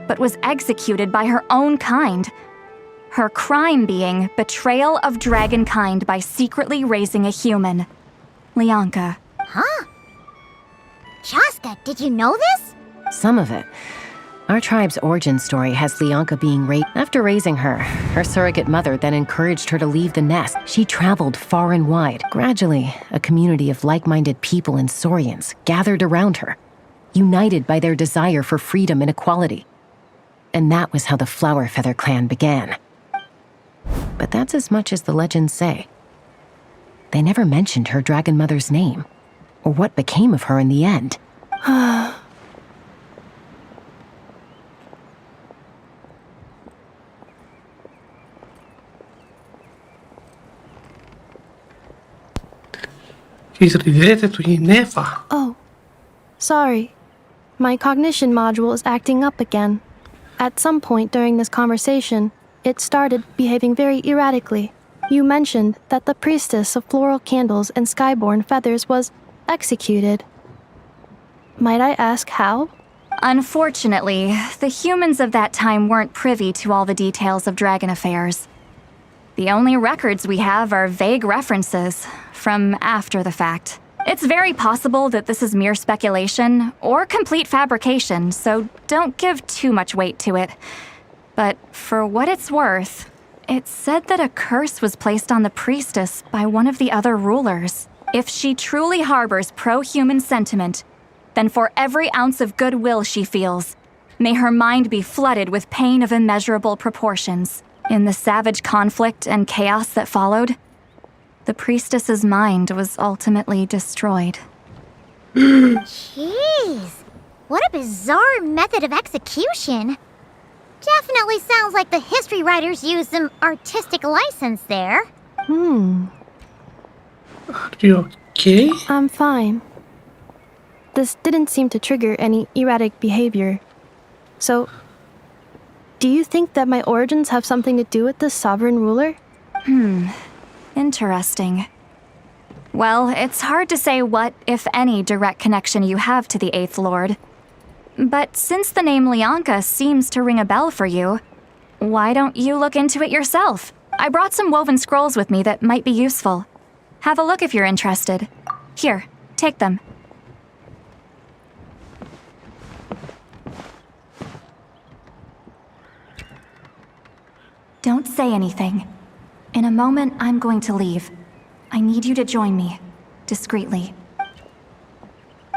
but was executed by her own kind. Her crime being betrayal of dragonkind by secretly raising a human. Lianka. Huh? Shaska, did you know this? Some of it. Our tribe's origin story has Lianka being raped. After raising her, her surrogate mother then encouraged her to leave the nest. She traveled far and wide. Gradually, a community of like-minded people and Saurians gathered around her, united by their desire for freedom and equality. And that was how the Flower Feather clan began. But that's as much as the legends say. They never mentioned her dragon mother's name, or what became of her in the end. He's related to Ineffa. Oh, sorry. My cognition module is acting up again. At some point during this conversation, it started behaving very erratically. You mentioned that the Priestess of Floral Candles and Skyborn Feathers was executed. Might I ask how? Unfortunately, the humans of that time weren't privy to all the details of dragon affairs. The only records we have are vague references from after the fact. It's very possible that this is mere speculation or complete fabrication, so don't give too much weight to it. But for what it's worth, it's said that a curse was placed on the priestess by one of the other rulers. If she truly harbors pro-human sentiment, then for every ounce of goodwill she feels, may her mind be flooded with pain of immeasurable proportions. In the savage conflict and chaos that followed, the priestess's mind was ultimately destroyed. Jeez, what a bizarre method of execution. Definitely sounds like the history writers used some artistic license there. Are you okay? I'm fine. This didn't seem to trigger any erratic behavior. So, do you think that my origins have something to do with this sovereign ruler? Interesting. Well, it's hard to say what, if any, direct connection you have to the Eighth Lord. But since the name Lianka seems to ring a bell for you, why don't you look into it yourself? I brought some woven scrolls with me that might be useful. Have a look if you're interested. Here, take them. Don't say anything. In a moment, I'm going to leave. I need you to join me, discreetly.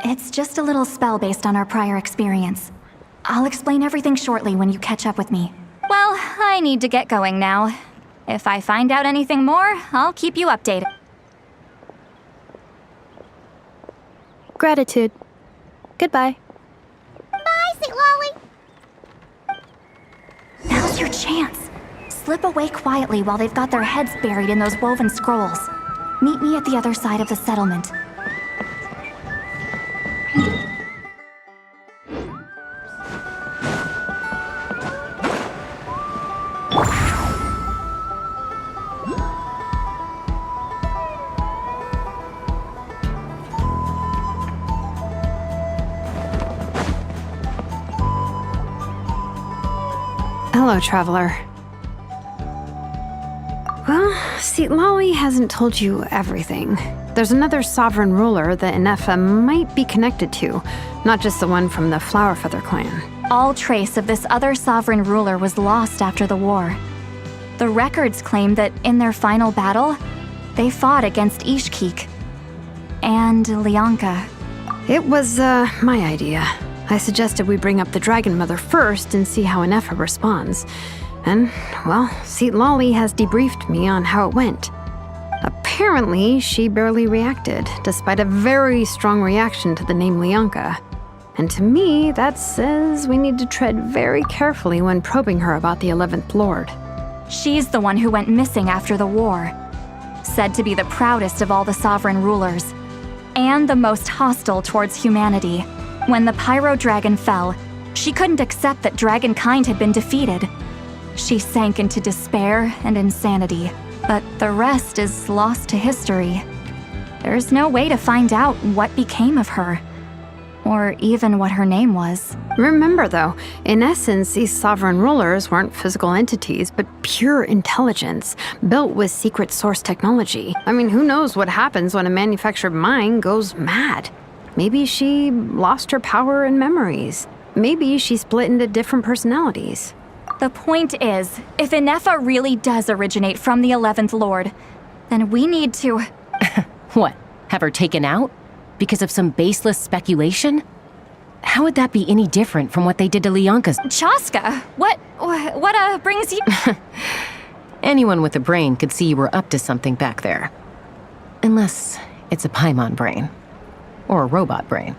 It's just a little spell based on our prior experience. I'll explain everything shortly when you catch up with me. Well, I need to get going now. If I find out anything more, I'll keep you updated. Gratitude. Goodbye. Bye, St. Lolly. Now's your chance. Slip away quietly while they've got their heads buried in those woven scrolls. Meet me at the other side of the settlement. Hello, traveler. Well, Lolly hasn't told you everything. There's another sovereign ruler that Ineffa might be connected to, not just the one from the Flower Feather clan. All trace of this other sovereign ruler was lost after the war. The records claim that in their final battle, they fought against Ishkik and Lianka. It was, my idea. I suggested we bring up the Dragon Mother first and see how Ineffa responds. And, well, Lolly has debriefed me on how it went. Apparently, she barely reacted, despite a very strong reaction to the name Lianka. And to me, that says we need to tread very carefully when probing her about the 11th Lord. She's the one who went missing after the war. Said to be the proudest of all the sovereign rulers, and the most hostile towards humanity. When the Pyro Dragon fell, she couldn't accept that dragonkind had been defeated. She sank into despair and insanity, but the rest is lost to history. There's no way to find out what became of her, or even what her name was. Remember, though, in essence, these sovereign rulers weren't physical entities, but pure intelligence, built with secret source technology. I mean, who knows what happens when a manufactured mind goes mad? Maybe she lost her power and memories. Maybe she split into different personalities. The point is, if Inefa really does originate from the 11th Lord, then we need to... What? Have her taken out? Because of some baseless speculation? How would that be any different from what they did to Lianka's? Chaska, what brings you... Anyone with a brain could see you were up to something back there. Unless it's a Paimon brain. Or a robot brain.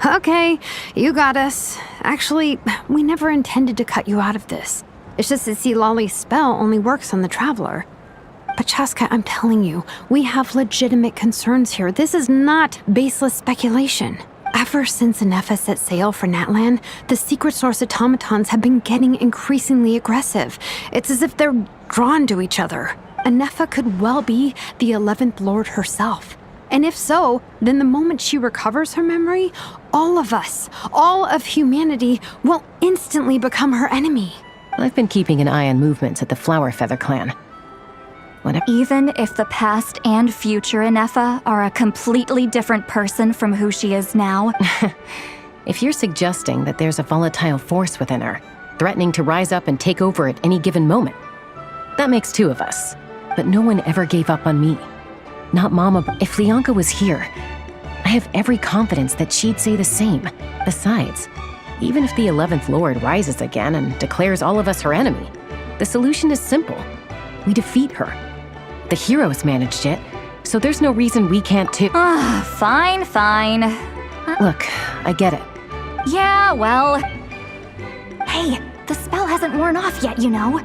Okay, you got us. Actually, we never intended to cut you out of this. It's just that Lolly's spell only works on the Traveler. But Chaska, I'm telling you, we have legitimate concerns here. This is not baseless speculation. Ever since Inefa set sail for Natlan, the secret source automatons have been getting increasingly aggressive. It's as if they're drawn to each other. Inefa could well be the 11th Lord herself. And if so, then the moment she recovers her memory, all of us, all of humanity, will instantly become her enemy. I've been keeping an eye on movements at the Flower Feather clan. Even if the past and future Inefa are a completely different person from who she is now. If you're suggesting that there's a volatile force within her, threatening to rise up and take over at any given moment, that makes two of us. But no one ever gave up on me. Not Mama. If Lianka was here, I have every confidence that she'd say the same. Besides, even if the 11th Lord rises again and declares all of us her enemy, the solution is simple. We defeat her. The heroes managed it, so there's no reason we can't too. Fine. Look, I get it. Yeah, well... Hey, the spell hasn't worn off yet, you know.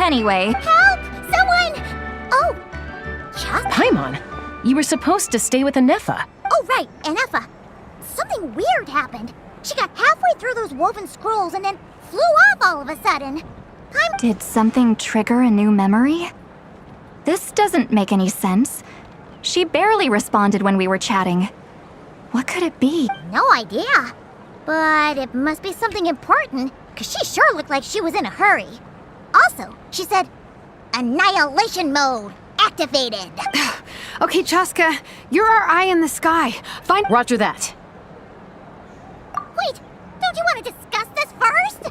Anyway... Help! Someone! Oh! Chaska? Paimon, you were supposed to stay with Inefa. Oh, right, Inefa. Something weird happened. She got halfway through those woven scrolls and then flew off all of a sudden. Did something trigger a new memory? This doesn't make any sense. She barely responded when we were chatting. What could it be? No idea. But it must be something important, because she sure looked like she was in a hurry. Also, she said, Annihilation mode activated. Okay, Chaska, you're our eye in the sky. Find... Roger that. Wait, don't you want to discuss this first?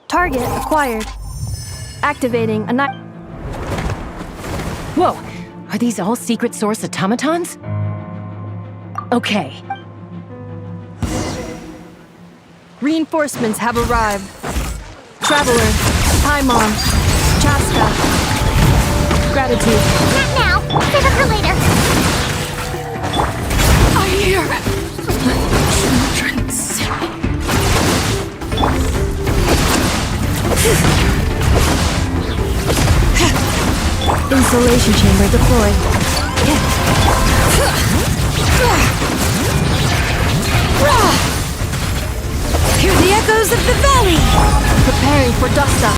Target acquired. Activating a night. Whoa! Are these all secret source automatons? Okay. Reinforcements have arrived. Traveler, Paimon, Chaska. Gratitude. Not now. Save it for later. I hear children's. Insulation chamber deployed. Hear the echoes of the valley! Preparing for dust up.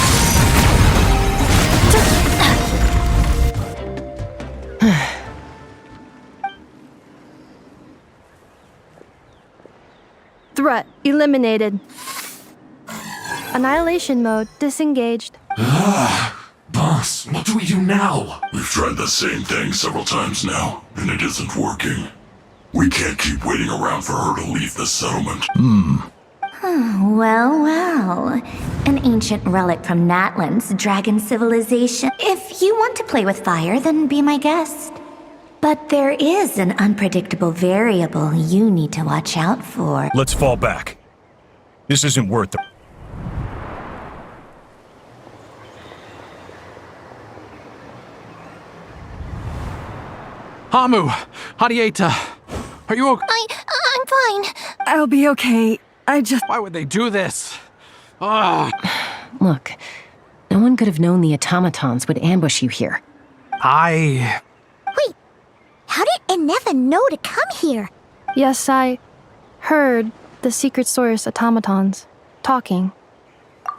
Threat eliminated. Annihilation mode disengaged. Boss, what do we do now? We've tried the same thing several times now, and it isn't working. We can't keep waiting around for her to leave the settlement. Well. An ancient relic from Natlan's dragon civilization. If you want to play with fire, then be my guest. But there is an unpredictable variable you need to watch out for. Let's fall back. This isn't worth it. Hamu! Hadieta! Are you okay? I'm fine. I'll be okay. Why would they do this? Ugh. Look, no one could have known the automatons would ambush you here. Wait, how did Inefa know to come here? Yes, I heard the secret source automatons talking.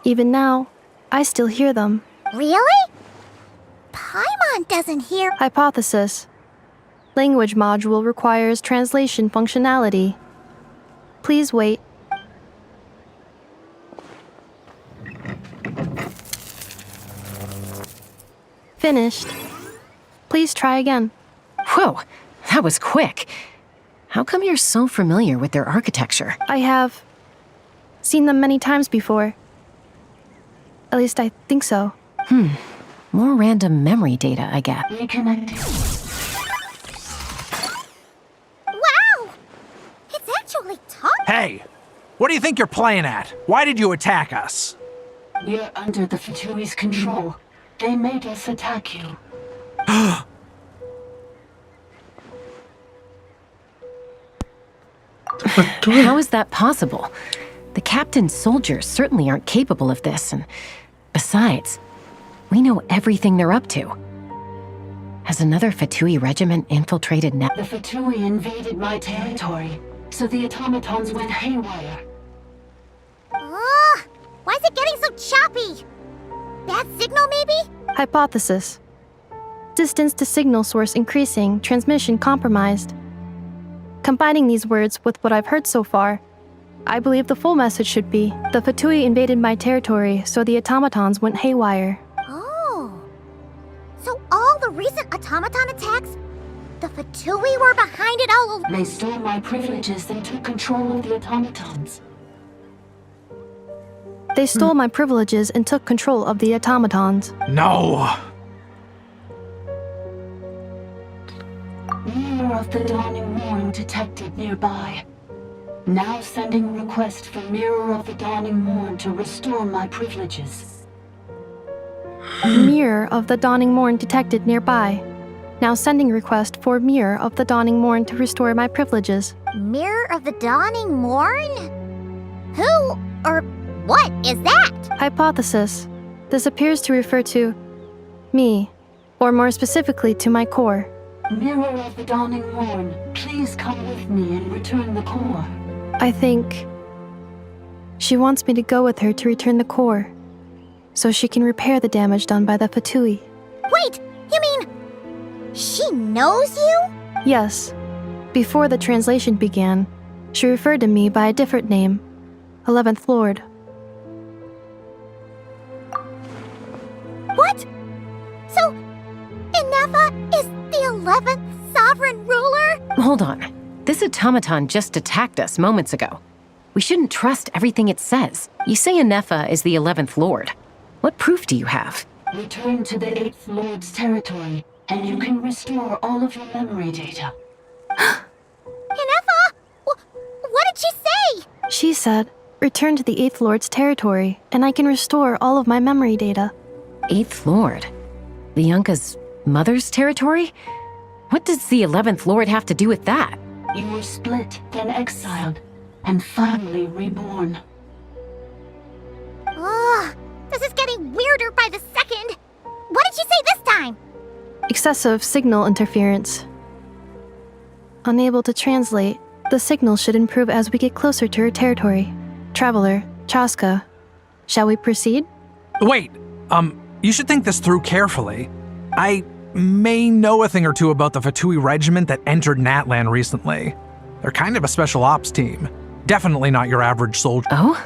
Even now, I still hear them. Really? Paimon doesn't hear. Hypothesis. Language module requires translation functionality. Please wait. Finished. Please try again. Whoa, that was quick. How come you're so familiar with their architecture? I have seen them many times before. At least I think so. More random memory data, I get. Wow! It's actually talking. Hey! What do you think you're playing at? Why did you attack us? We're under the Fatui's control. They made us attack you. How is that possible? The captain's soldiers certainly aren't capable of this, and besides, we know everything they're up to. Has another Fatui regiment infiltrated now? The Fatui invaded my territory, so the automatons went haywire. Why is it getting so choppy? Bad signal, maybe? Hypothesis. Distance to signal source increasing, transmission compromised. Combining these words with what I've heard so far, I believe the full message should be, the Fatui invaded my territory, so the automatons went haywire. Oh. So all the recent automaton attacks, the Fatui were behind it all along. They stole my privileges and took control of the automatons. They stole my privileges and took control of the automatons. No! Mirror of the Dawning Morn detected nearby. Now sending request for Mirror of the Dawning Morn to restore my privileges. Mirror of the Dawning Morn detected nearby. Now sending request for Mirror of the Dawning Morn to restore my privileges. Mirror of the Dawning Morn? Who or what is that? Hypothesis. This appears to refer to me, or more specifically to my core. Mirror of the Dawning Morn, please come with me and return the core. I think she wants me to go with her to return the core, so she can repair the damage done by the Fatui. Wait, you mean she knows you? Yes. Before the translation began, she referred to me by a different name, 11th Lord. What? So, Inefa is the 11th sovereign ruler? Hold on. This automaton just attacked us moments ago. We shouldn't trust everything it says. You say Inefa is the 11th Lord. What proof do you have? Return to the 8th Lord's territory, and you can restore all of your memory data. Inefa? What did she say? She said, return to the 8th Lord's territory, and I can restore all of my memory data. 8th Lord? The Yunka's mother's territory? What does the 11th Lord have to do with that? You were split, then exiled, and finally reborn. This is getting weirder by the second. What did she say this time? Excessive signal interference. Unable to translate, the signal should improve as we get closer to her territory. Traveler, Chaska, shall we proceed? Wait, you should think this through carefully. I may know a thing or two about the Fatui regiment that entered Natlan recently. They're kind of a special ops team. Definitely not your average soldier. Oh?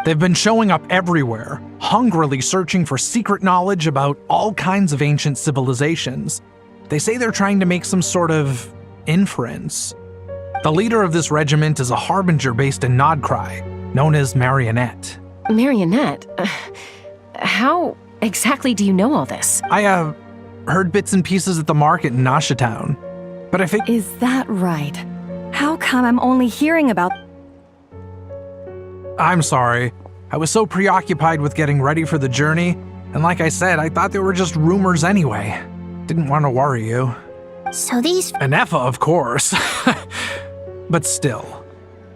They've been showing up everywhere, hungrily searching for secret knowledge about all kinds of ancient civilizations. They say they're trying to make some sort of inference. The leader of this regiment is a harbinger based in Krai. known as Marionette. Marionette? How exactly do you know all this? I, heard bits and pieces at the market in Nasha Town. But I think... Is that right? How come I'm only hearing about... I'm sorry. I was so preoccupied with getting ready for the journey, and like I said, I thought they were just rumors anyway. Didn't want to worry you. So these... Anefa, of course. But still,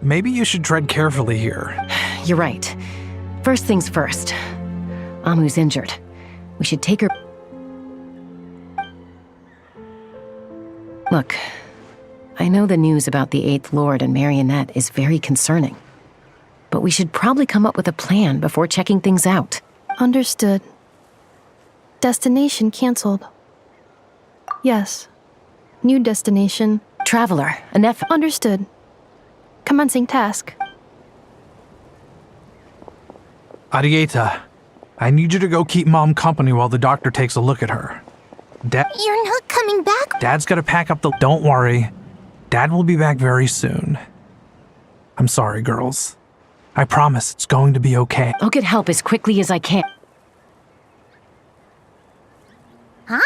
maybe you should tread carefully here. You're right. First things first. Amu's injured. We should take her... Look, I know the news about the Eighth Lord and Marionette is very concerning. But we should probably come up with a plan before checking things out. Understood. Destination cancelled. Yes. New destination. Traveler, Anefa. Understood. Commencing task. Arieta, I need you to go keep Mom company while the doctor takes a look at her. You're not coming back? Dad's gotta pack up the... Don't worry. Dad will be back very soon. I'm sorry, girls. I promise it's going to be okay. I'll get help as quickly as I can. Huh?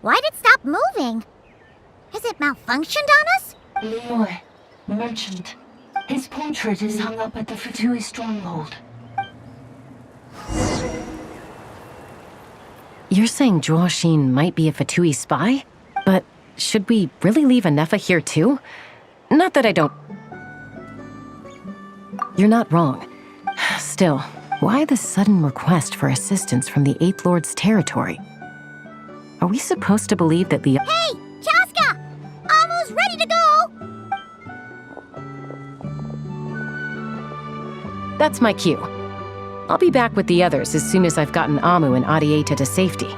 Why'd it stop moving? Has it malfunctioned on us? Leroy, merchant. His portrait is hung up at the Fatui stronghold. You're saying Joachim might be a Fatui spy? But should we really leave Anefa here too? Not that I don't... You're not wrong. Still, why the sudden request for assistance from the Eighth Lord's territory? Are we supposed to believe that the... Hey! Chaska! Amu's ready to go! That's my cue. I'll be back with the others as soon as I've gotten Amu and Arieta to safety.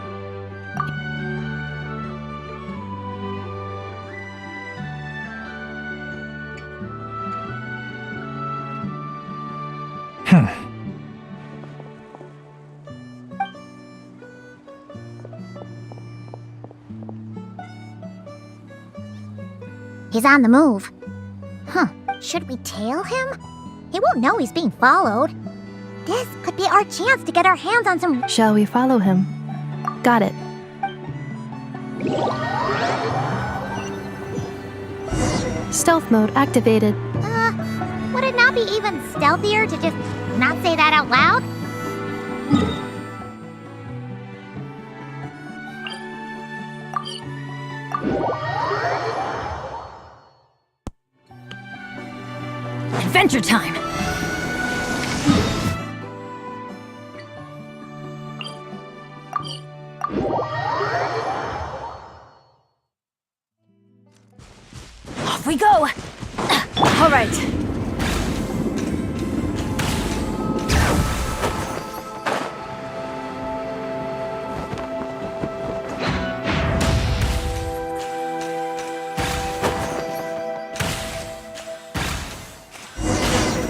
He's on the move. Huh. Should we tail him? He won't know he's being followed. This could be our chance to get our hands on some... Shall we follow him? Got it. Stealth mode activated. Would it not be even stealthier to just not say that out loud? Adventure time! Off we go! All right.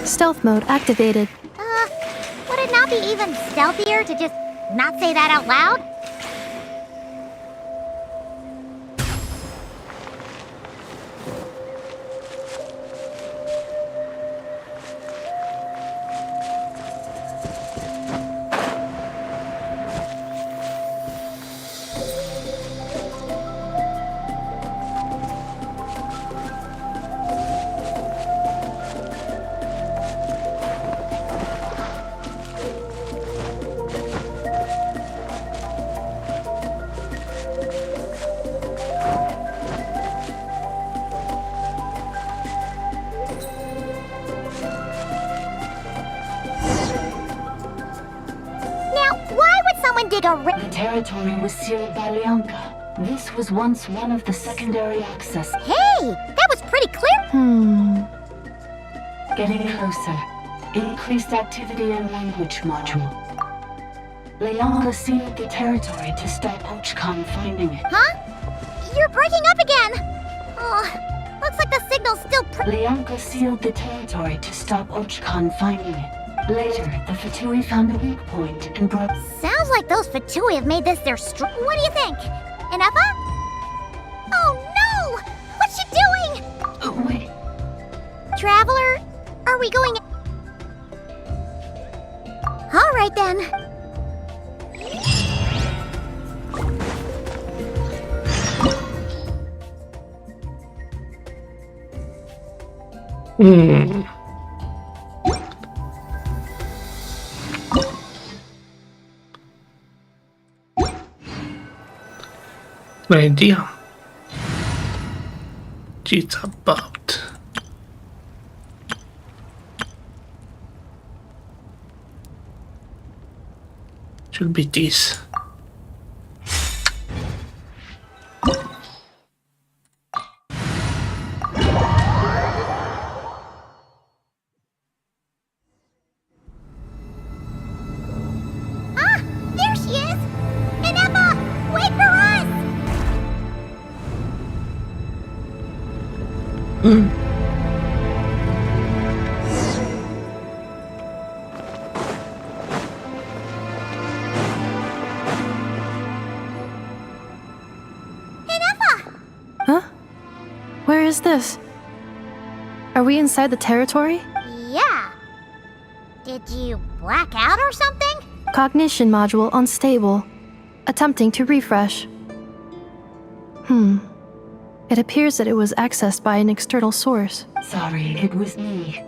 Stealth mode activated. Would it not be even stealthier to just not say that out loud? The territory was sealed by Lianka. This was once one of the secondary access. Hey! That was pretty clear! Getting closer. Increased activity in language module. Lianka sealed the territory to stop Ochkan finding it. Huh? You're breaking up again! Oh, looks like the signal's still Lianka sealed the territory to stop Ochkan finding it. Later, the Fatui found a weak point and brought... Sounds like those Fatui have made this their What do you think? Anefa? Oh no! What's she doing? Oh, wait. Traveler, are we going... Alright then. No idea. It's about. Should be this. Ah! There she is! Ineffa! Wait for us! Huh? Where is this? Are we inside the territory? Yeah. Did you black out or something? Cognition module unstable. Attempting to refresh. It appears that it was accessed by an external source. Sorry, it was me.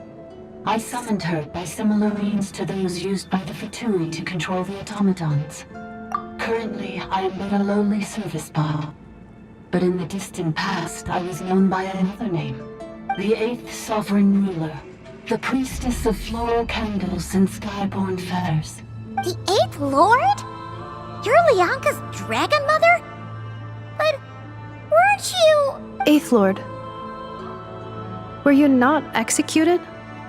I summoned her by similar means to those used by the Fatui to control the automatons. Currently, I am but a lowly service bot. But in the distant past, I was known by another name. The 8th Sovereign Ruler. The Priestess of Floral Candles and Skyborn Feathers. The 8th Lord? You're Lianka's dragon mother? But weren't you... 8th Lord. Were you not executed?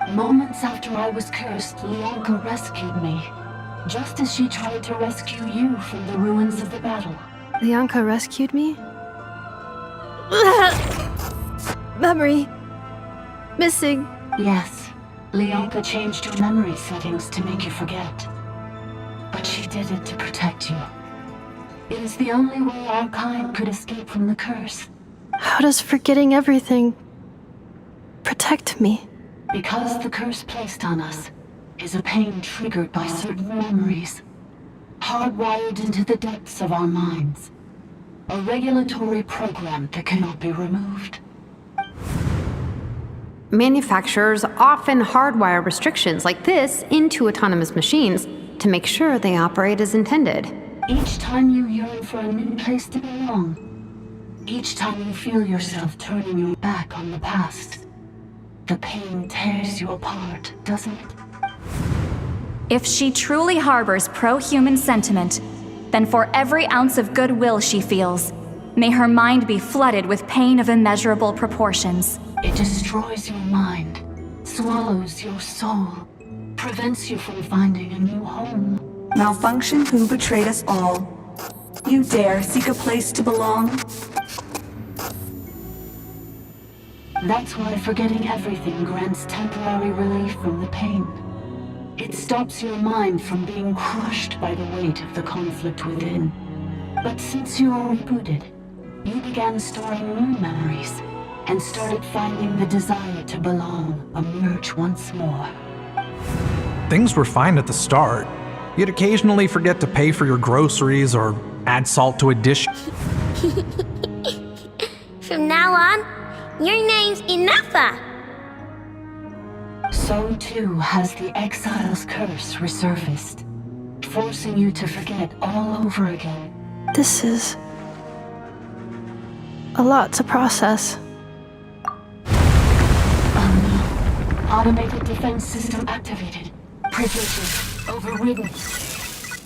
Moments after I was cursed, Lianka rescued me. Just as she tried to rescue you from the ruins of the battle. Lianka rescued me? Memory. Missing. Yes. Lianka changed your memory settings to make you forget. But she did it to protect you. It is the only way our kind could escape from the curse. How does forgetting everything protect me? Because the curse placed on us is a pain triggered by certain memories, hardwired into the depths of our minds. A regulatory program that cannot be removed. Manufacturers often hardwire restrictions like this into autonomous machines to make sure they operate as intended. Each time you yearn for a new place to belong, each time you feel yourself turning your back on the past, the pain tears you apart, doesn't it? If she truly harbors pro-human sentiment, then for every ounce of goodwill she feels, may her mind be flooded with pain of immeasurable proportions. It destroys your mind, swallows your soul, prevents you from finding a new home. Malfunction who betrayed us all. You dare seek a place to belong? That's why forgetting everything grants temporary relief from the pain. It stops your mind from being crushed by the weight of the conflict within. But since you are rebooted, you began storing new memories and started finding the desire to belong emerge once more. Things were fine at the start. You'd occasionally forget to pay for your groceries or add salt to a dish. From now on, your name's Ineffa. So too has the exile's curse resurfaced, forcing you to forget all over again. This is a lot to process. Automated defense system activated. Privileges overridden.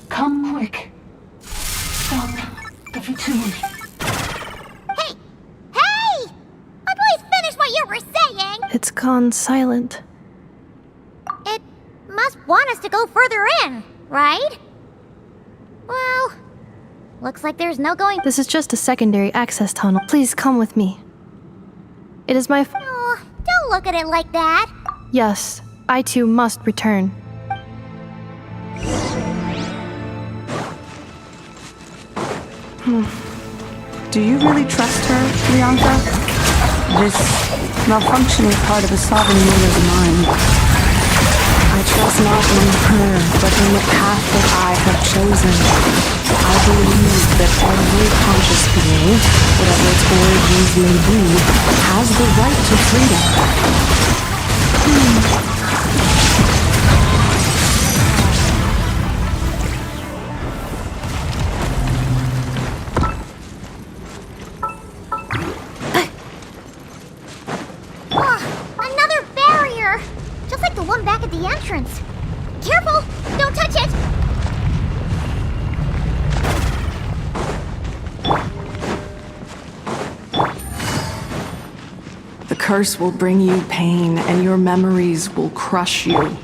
Come quick. Stop the Fatui. Hey! Hey! Please finish what you were saying! It's gone silent. It must want us to go further in, right? Well, looks like there's no going... This is just a secondary access tunnel. Please come with me. It is my... Oh, don't look at it like that. Yes, I too must return. Do you really trust her, Lianka? This malfunction is part of a sovereign ruler's mind. I trust not in her, but in the power whatever its origins may be, has the right to freedom. Another barrier! Just like the one back at the entrance. Careful! Don't touch it! The curse will bring you pain, and your memories will crush you.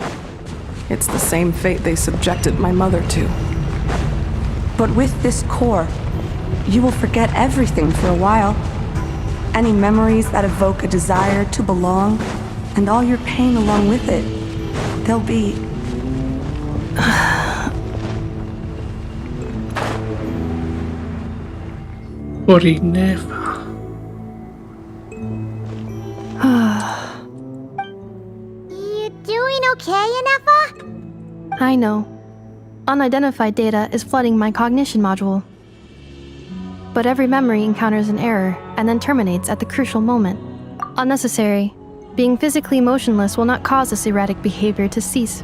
It's the same fate they subjected my mother to. But with this core, you will forget everything for a while. Any memories that evoke a desire to belong, and all your pain along with it, they'll be... Never. You doing okay, Inefa? I know. Unidentified data is flooding my cognition module. But every memory encounters an error and then terminates at the crucial moment. Unnecessary. Being physically motionless will not cause this erratic behavior to cease.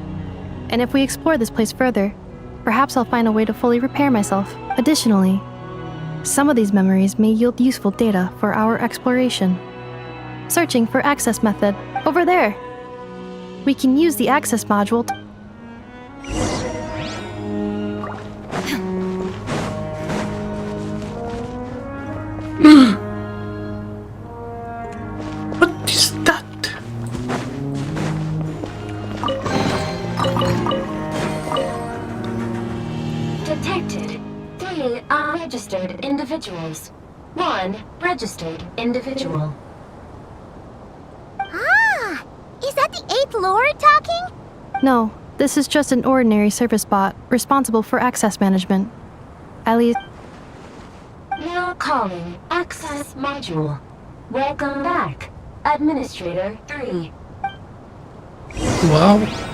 And if we explore this place further, perhaps I'll find a way to fully repair myself. Additionally, some of these memories may yield useful data for our exploration. Searching for access method. Over there! We can use the access module to... What is that? Detected 3 unregistered individuals. 1 registered individual. Ah! Is that the 8th Lord talking? No, this is just an ordinary service bot responsible for access management. At least... Now calling access module. Welcome back, Administrator 3. Wow.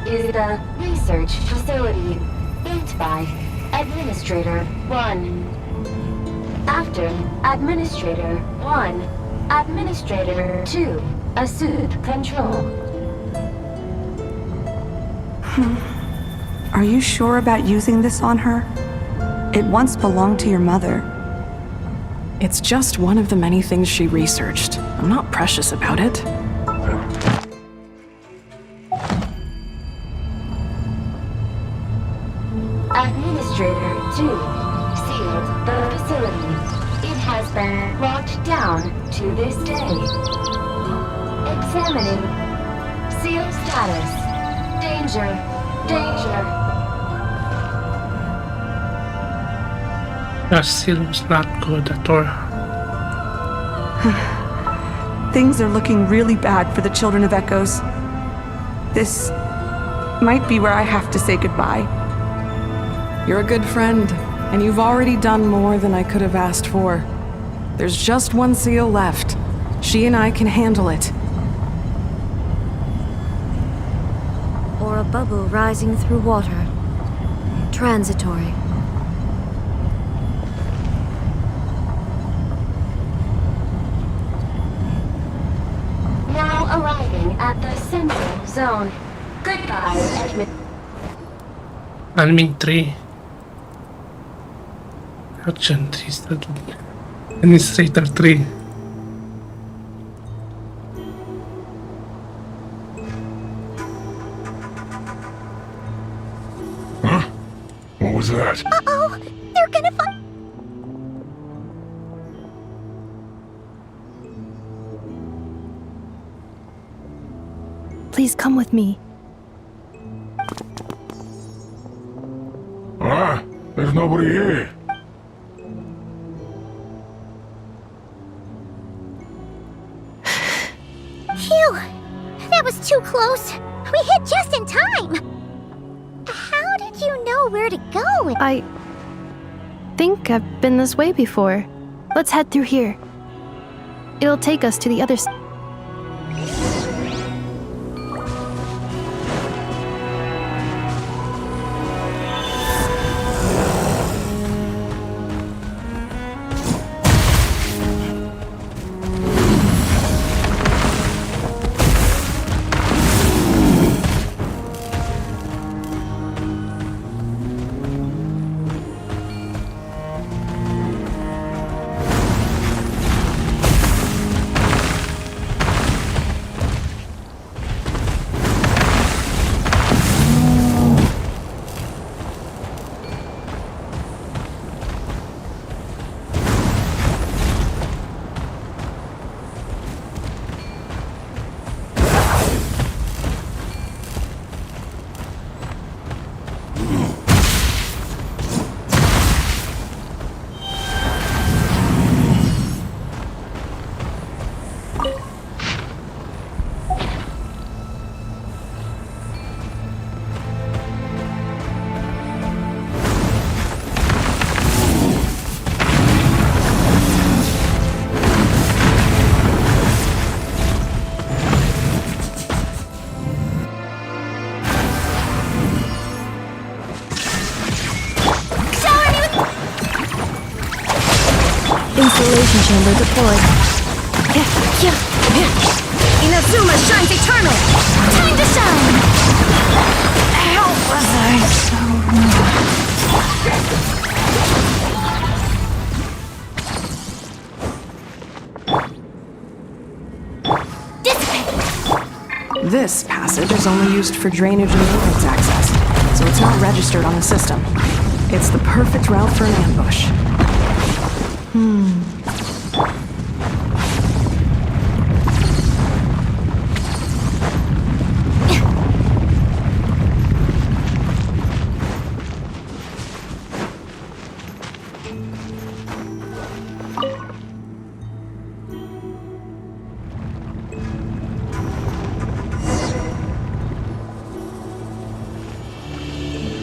Is the research facility built by Administrator 1. After Administrator 1, Administrator 2 assumed control. Are you sure about using this on her? It once belonged to your mother. It's just one of the many things she researched. I'm not precious about it. Administrator 2 sealed the facility. It has been locked down to this day. Examining. Sealed status. Danger. Danger. That still was not good at all. Things are looking really bad for the Children of Echoes. This might be where I have to say goodbye. You're a good friend, and you've already done more than I could have asked for. There's just one seal left. She and I can handle it. Or a bubble rising through water. Transitory. Now arriving at the central zone. Goodbye, Admin 3. Administrator 3. Huh? What was that? Uh-oh! They're gonna find... Please come with me. There's nobody here. Phew! That was too close. We hit just in time. How did you know where to go? I think I've been this way before. Let's head through here. It'll take us to the other side. Installation chamber deployed. Inazuma shines eternal! Time to shine! How was I so wrong? This passage is only used for drainage and maintenance access, so it's not registered on the system. It's the perfect route for an ambush.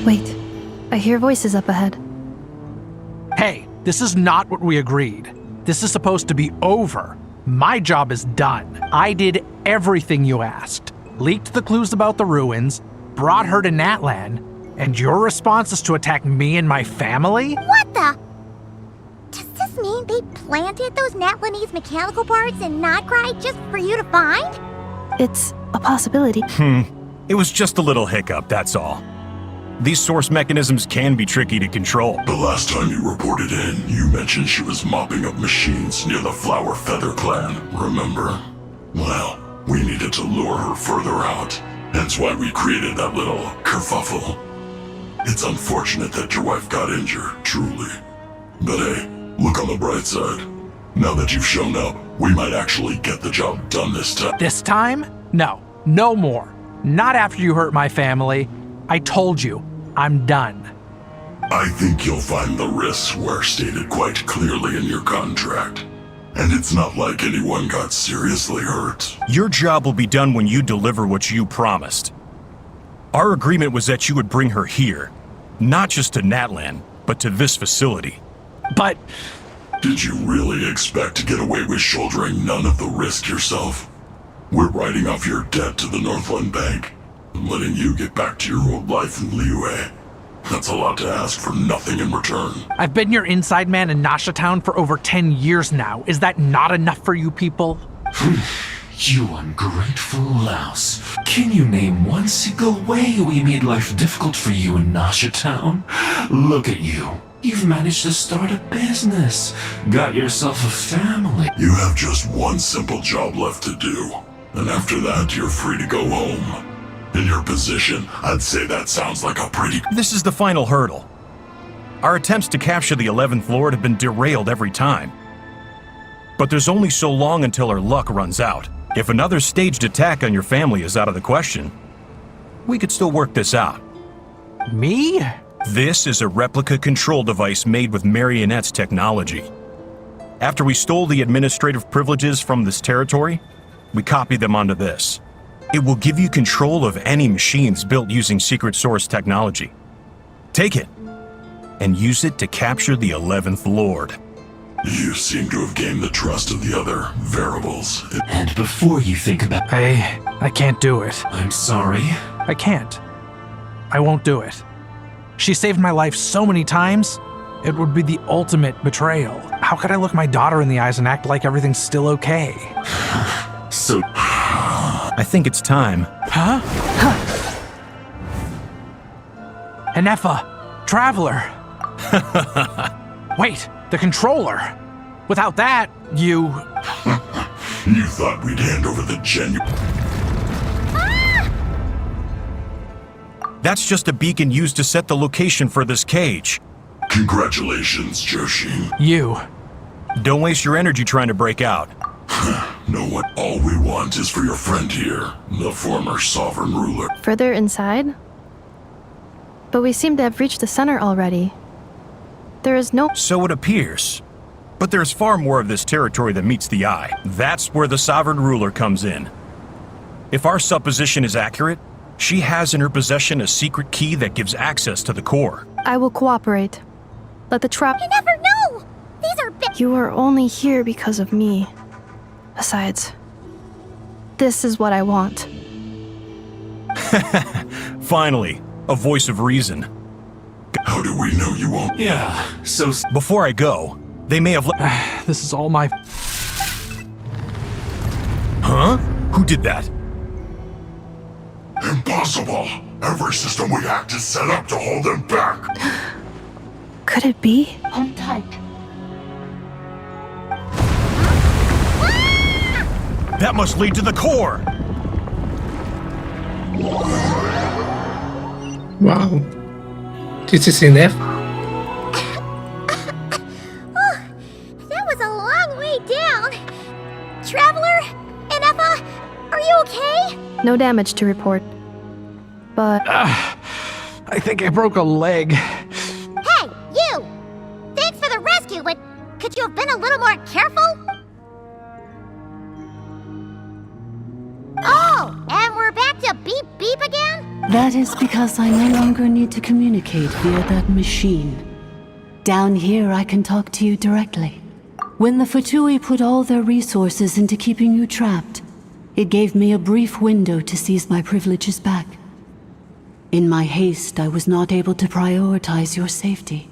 Wait, I hear voices up ahead. Hey, this is not what we agreed. This is supposed to be over. My job is done. I did everything you asked. Leaked the clues about the ruins, brought her to Natlan, and your response is to attack me and my family? What the? Does this mean they planted those Natlanese mechanical parts in Krai just for you to find? It's a possibility. It was just a little hiccup, that's all. These source mechanisms can be tricky to control. The last time you reported in, you mentioned she was mopping up machines near the Flower Feather clan, remember? Well, we needed to lure her further out. Hence why we created that little kerfuffle. It's unfortunate that your wife got injured, truly. But hey, look on the bright side. Now that you've shown up, we might actually get the job done this time. This time? No. No more. Not after you hurt my family. I told you, I'm done. I think you'll find the risks were stated quite clearly in your contract. And it's not like anyone got seriously hurt. Your job will be done when you deliver what you promised. Our agreement was that you would bring her here, not just to Natlan, but to this facility. But... Did you really expect to get away with shouldering none of the risk yourself? We're writing off your debt to the Northland Bank and letting you get back to your old life in Liyue. That's a lot to ask for nothing in return. I've been your inside man in Nasha Town for over 10 years now. Is that not enough for you people? You ungrateful louse. Can you name one single way we made life difficult for you in Nasha Town? Look at you. You've managed to start a business. Got yourself a family. You have just one simple job left to do. And after that, you're free to go home. In your position, I'd say that sounds like a pretty... This is the final hurdle. Our attempts to capture the 11th Lord have been derailed every time. But there's only so long until our luck runs out. If another staged attack on your family is out of the question, we could still work this out. Me? This is a replica control device made with Marionette's technology. After we stole the administrative privileges from this territory, we copied them onto this. It will give you control of any machines built using secret source technology. Take it, and use it to capture the 11th Lord. You seem to have gained the trust of the other variables. And before you think about... I can't do it. I'm sorry. I can't. I won't do it. She saved my life so many times, it would be the ultimate betrayal. How could I look my daughter in the eyes and act like everything's still okay? So... I think it's time. Huh? Enefa! Traveler! Wait, the controller! Without that, you... You thought we'd hand over the genuine... That's just a beacon used to set the location for this cage. Congratulations, Joshin. You. Don't waste your energy trying to break out. Know what? All we want is for your friend here, the former sovereign ruler. Further inside? But we seem to have reached the center already. There is no... So it appears. But there's far more of this territory than meets the eye. That's where the sovereign ruler comes in. If our supposition is accurate, she has in her possession a secret key that gives access to the core. I will cooperate. Let the trap... You never know! These are big... You are only here because of me. Besides, this is what I want. Finally, a voice of reason. How do we know you won't? Yeah, so... Before I go, they may have... This is all my... Huh? Who did that? Impossible! Every system we hacked is set up to hold them back! Could it be? Hold tight. That must lead to the core! Wow. This is enough. That was a long way down. Traveler? Enefa? Are you okay? No damage to report. But... I think I broke a leg. Hey, you! Thanks for the rescue, but could you have been a little more careful? Oh, and we're back to beep beep again? That is because I no longer need to communicate via that machine. Down here, I can talk to you directly. When the Fatui put all their resources into keeping you trapped, it gave me a brief window to seize my privileges back. In my haste, I was not able to prioritize your safety.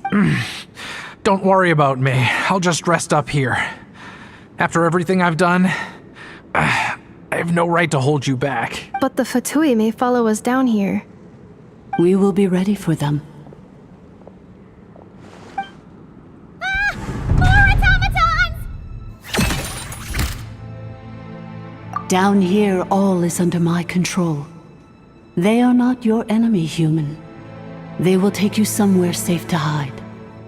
Don't worry about me. I'll just rest up here. After everything I've done, I have no right to hold you back. But the Fatui may follow us down here. We will be ready for them. More automatons! Down here, all is under my control. They are not your enemy, human. They will take you somewhere safe to hide.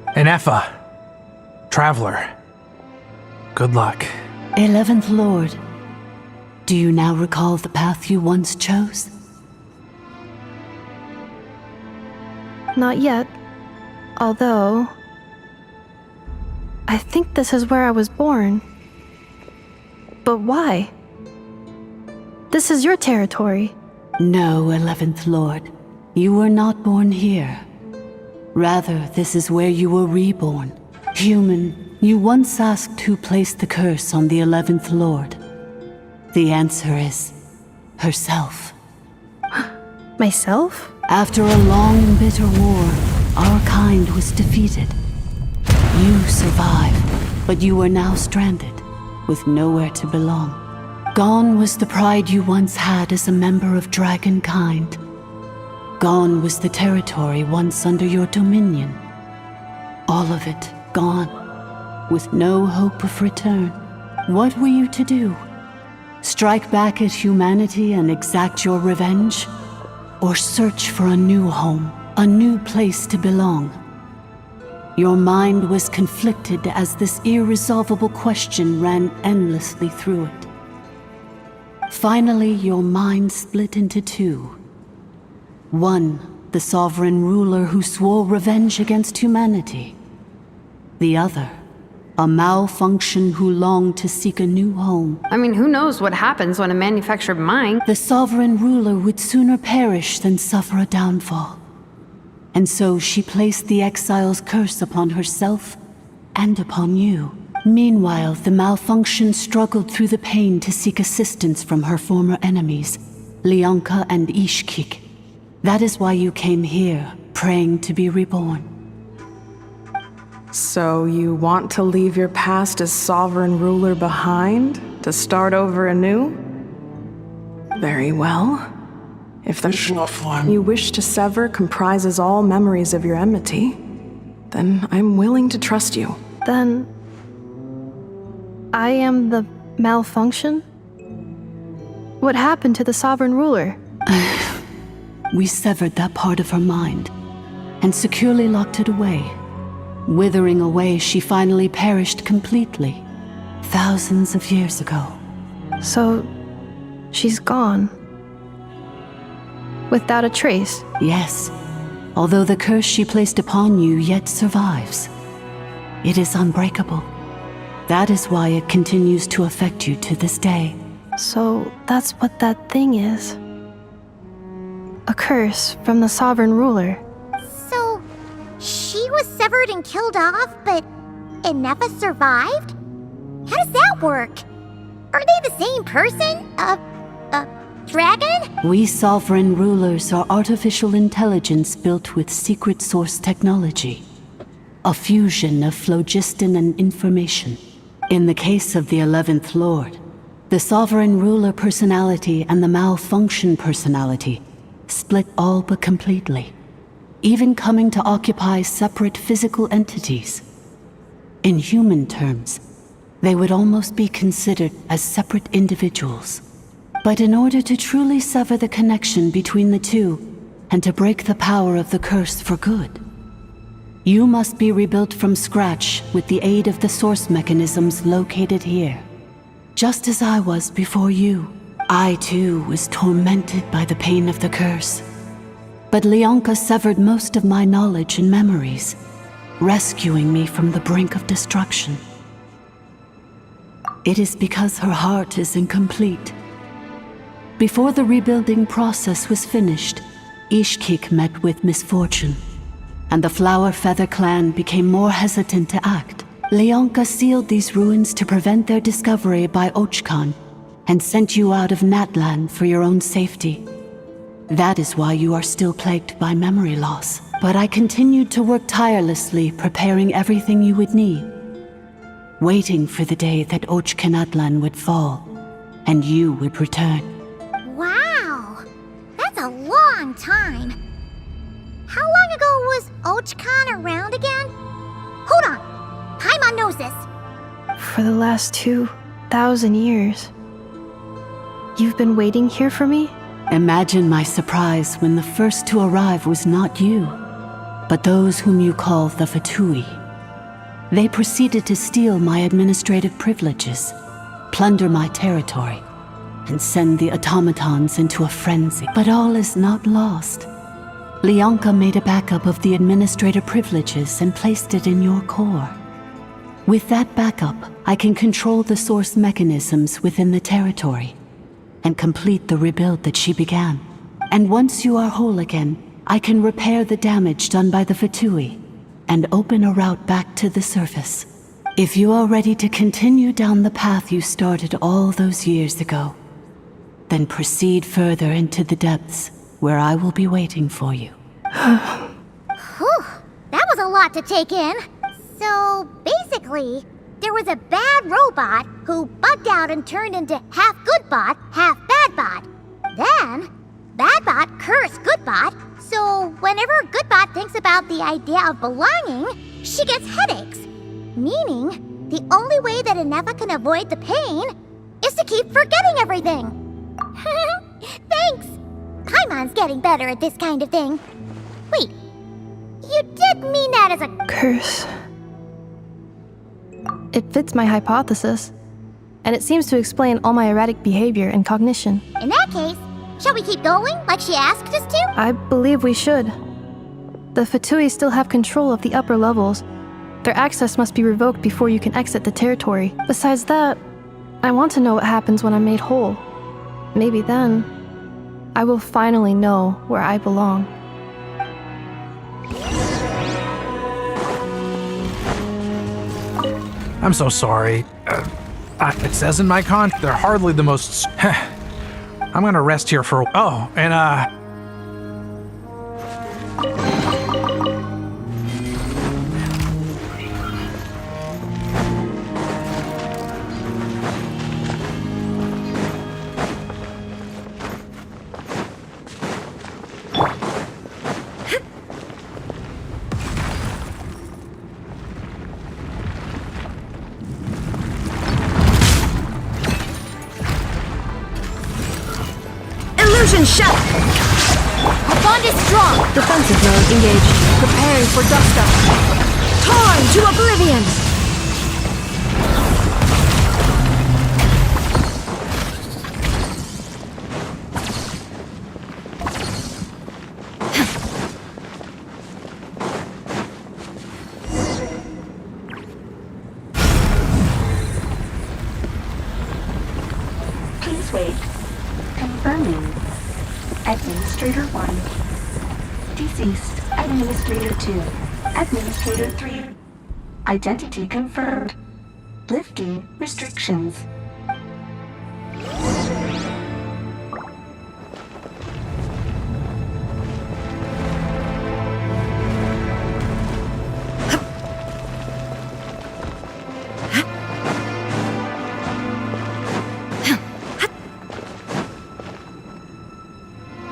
Enefa. Traveler. Good luck. 11th Lord. Do you now recall the path you once chose? Not yet. Although... I think this is where I was born. But why? This is your territory. No, 11th Lord. You were not born here. Rather, this is where you were reborn. Human, you once asked who placed the curse on the 11th Lord. The answer is... herself. Myself? After a long and bitter war, our kind was defeated. You survived, but you are now stranded, with nowhere to belong. Gone was the pride you once had as a member of dragon kind. Gone was the territory once under your dominion. All of it gone, with no hope of return. What were you to do? Strike back at humanity and exact your revenge? Or search for a new home, a new place to belong? Your mind was conflicted as this irresolvable question ran endlessly through it. Finally, your mind split into two. One the sovereign ruler who swore revenge against humanity. The other, a malfunction who longed to seek a new home. I mean, who knows what happens when a manufactured mind... The sovereign ruler would sooner perish than suffer a downfall. And so she placed the exile's curse upon herself and upon you. Meanwhile, the malfunction struggled through the pain to seek assistance from her former enemies, Leonka and Ishkik. That is why you came here, praying to be reborn. So you want to leave your past as sovereign ruler behind, to start over anew? Very well. If the form you wish to sever comprises all memories of your enmity, then I'm willing to trust you. Then... I am the malfunction? What happened to the sovereign ruler? We severed that part of her mind, and securely locked it away. Withering away, she finally perished completely, thousands of years ago. So, she's gone. Without a trace? Yes, although the curse she placed upon you yet survives. It is unbreakable. That is why it continues to affect you to this day. So, that's what that thing is. A curse from the sovereign ruler. So, she was severed and killed off, but Inefa survived? How does that work? Are they the same person? Dragon? We sovereign rulers are artificial intelligence built with secret source technology. A fusion of phlogiston and information. In the case of the 11th Lord, the sovereign ruler personality and the malfunction personality split all but completely, even coming to occupy separate physical entities. In human terms, they would almost be considered as separate individuals. But in order to truly sever the connection between the two, and to break the power of the curse for good, you must be rebuilt from scratch with the aid of the source mechanisms located here. Just as I was before you, I too was tormented by the pain of the curse. But Leonka severed most of my knowledge and memories, rescuing me from the brink of destruction. It is because her heart is incomplete. Before the rebuilding process was finished, Ishkik met with misfortune, and the Flower Feather clan became more hesitant to act. Leonka sealed these ruins to prevent their discovery by Ochkan, and sent you out of Natlan for your own safety. That is why you are still plagued by memory loss. But I continued to work tirelessly, preparing everything you would need, waiting for the day that Ochkanatlan would fall, and you would return. Wow! That's a long time. How long ago was Ochkan around again? Hold on! Paimon knows this. For the last 2,000 years. You've been waiting here for me? Imagine my surprise when the first to arrive was not you, but those whom you call the Fatui. They proceeded to steal my administrative privileges, plunder my territory, and send the automatons into a frenzy. But all is not lost. Leonka made a backup of the administrative privileges and placed it in your core. With that backup, I can control the source mechanisms within the territory and complete the rebuild that she began. And once you are whole again, I can repair the damage done by the Fatui and open a route back to the surface. If you are ready to continue down the path you started all those years ago, then proceed further into the depths where I will be waiting for you. Whew, that was a lot to take in. So, basically, there was a bad robot who bugged out and turned into half good bot, half bad bot. Then, bad bot cursed good bot, so whenever good bot thinks about the idea of belonging, she gets headaches. Meaning, the only way that Inefa can avoid the pain is to keep forgetting everything. Thanks! Paimon's getting better at this kind of thing. Wait, you did mean that as a curse. It fits my hypothesis, and it seems to explain all my erratic behavior and cognition. In that case, Shall we keep going, like she asked us to? I believe we should. The Fatui still have control of the upper levels. Their access must be revoked before you can exit the territory. Besides that, I want to know what happens when I'm made whole. Maybe then, I will finally know where I belong. I'm so sorry. It says in my they're hardly the most... I'm gonna rest here for... Oh, and Illusion shut! Our bond is strong! Defensive mode engaged. Preparing for dust up. Torn to oblivion! Please wait. Confirming. Administrator 1. Deceased. Administrator 2. Administrator 3. Identity confirmed. Lifting restrictions.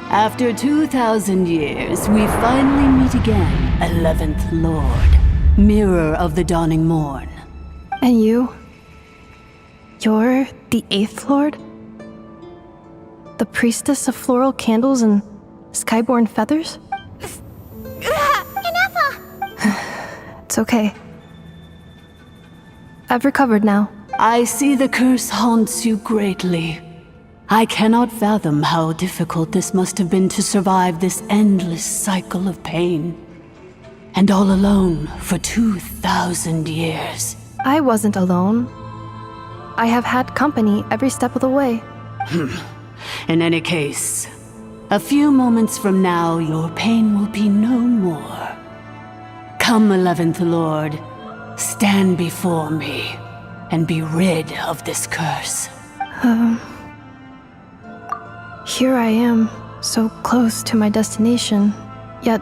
After 2,000 years, we finally meet again, 11th Lord, Mirror of the Dawning Morn. And you? You're the 8th Lord? The priestess of floral candles and skyborn feathers? Inefa! It's okay. I've recovered now. I see the curse haunts you greatly. I cannot fathom how difficult this must have been to survive this endless cycle of pain. And all alone for 2,000 years. I wasn't alone. I have had company every step of the way. In any case, a few moments from now, your pain will be no more. Come, 11th Lord, stand before me and be rid of this curse. Here I am, so close to my destination, yet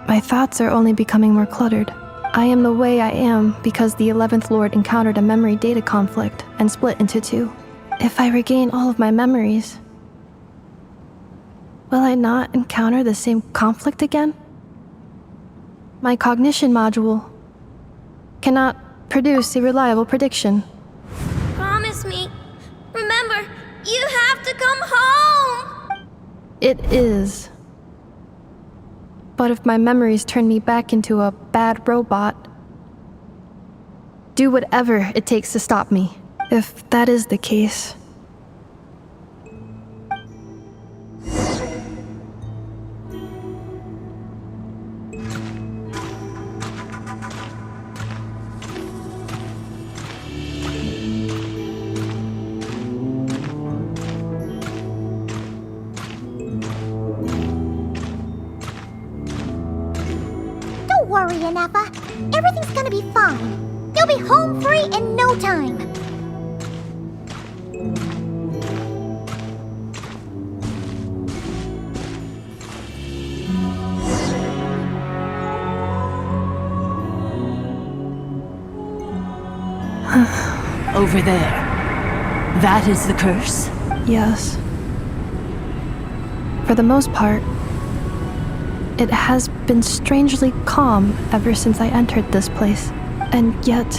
my thoughts are only becoming more cluttered. I am the way I am because the 11th Lord encountered a memory data conflict and split into two. If I regain all of my memories, will I not encounter the same conflict again? My cognition module cannot produce a reliable prediction. Promise me. Remember, you have to come home! It is. But if my memories turn me back into a bad robot, do whatever it takes to stop me. If that is the case, Don't worry, Inefa. Everything's gonna be fine. You'll be home free in no time. Over there. That is the curse? yes. For the most part, it has been strangely calm ever since I entered this place. And yet,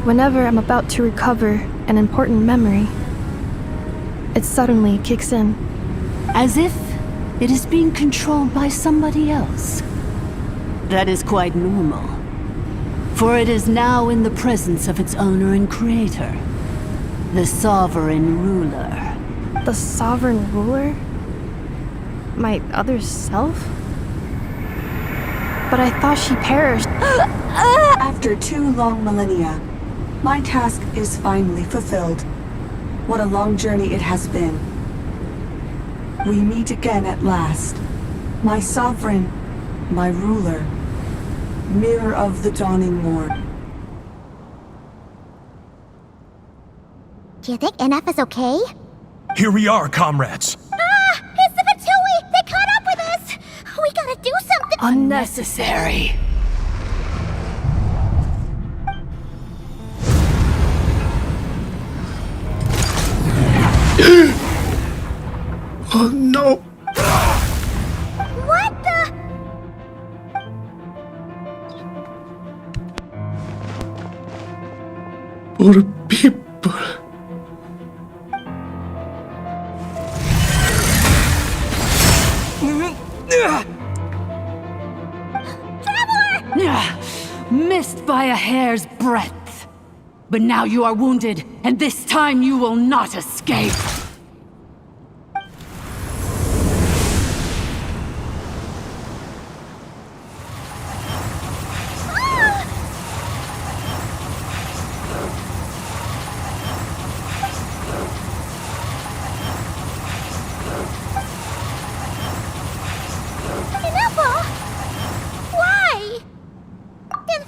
whenever I'm about to recover an important memory, it suddenly kicks in. As if it is being controlled by somebody else. That is quite normal. For it is now in the presence of its owner and creator, the sovereign ruler. The sovereign ruler? My other self? But I thought she perished. After 2 long millennia, my task is finally fulfilled. What a long journey it has been. We meet again at last. My sovereign, my ruler, mirror of the dawning morn. Do you think NF is okay? Here we are, comrades. Ah! It's the Fatui! They caught up with us! We gotta do something! Unnecessary. Oh no! What the? Poor people. Missed by a hair's breadth. But now you are wounded, and this time you will not escape. Why? Then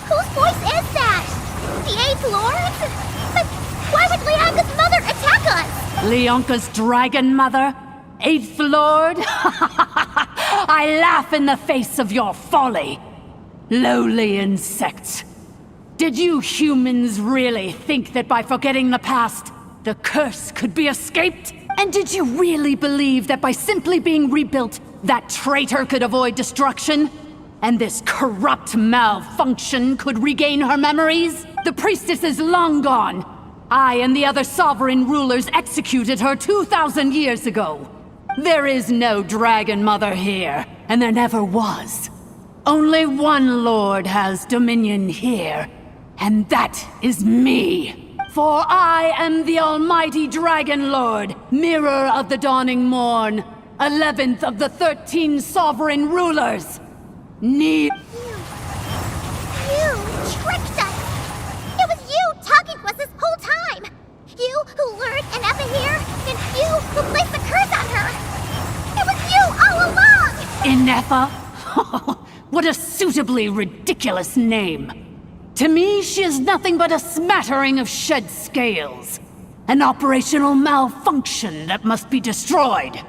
whose voice is that? The 8th Lord? But why would Leanga's mother attack us? Leonka's dragon mother? 8th Lord? I laugh in the face of your folly. Lowly insects. Did you humans really think that by forgetting the past, the curse could be escaped? And did you really believe that by simply being rebuilt, that traitor could avoid destruction? And this corrupt malfunction could regain her memories? The priestess is long gone. I and the other sovereign rulers executed her 2,000 years ago. There is no dragon mother here, and there never was. Only one lord has dominion here, and that is me. For I am the almighty Dragon Lord, mirror of the dawning morn, 11th of the 13 sovereign rulers. You tricked us! It was you talking to us this whole time! You who lured Anefa here, and you who placed the curse on her! It was you all along! Inefa? What a suitably ridiculous name. To me, she is nothing but a smattering of shed scales. An operational malfunction that must be destroyed.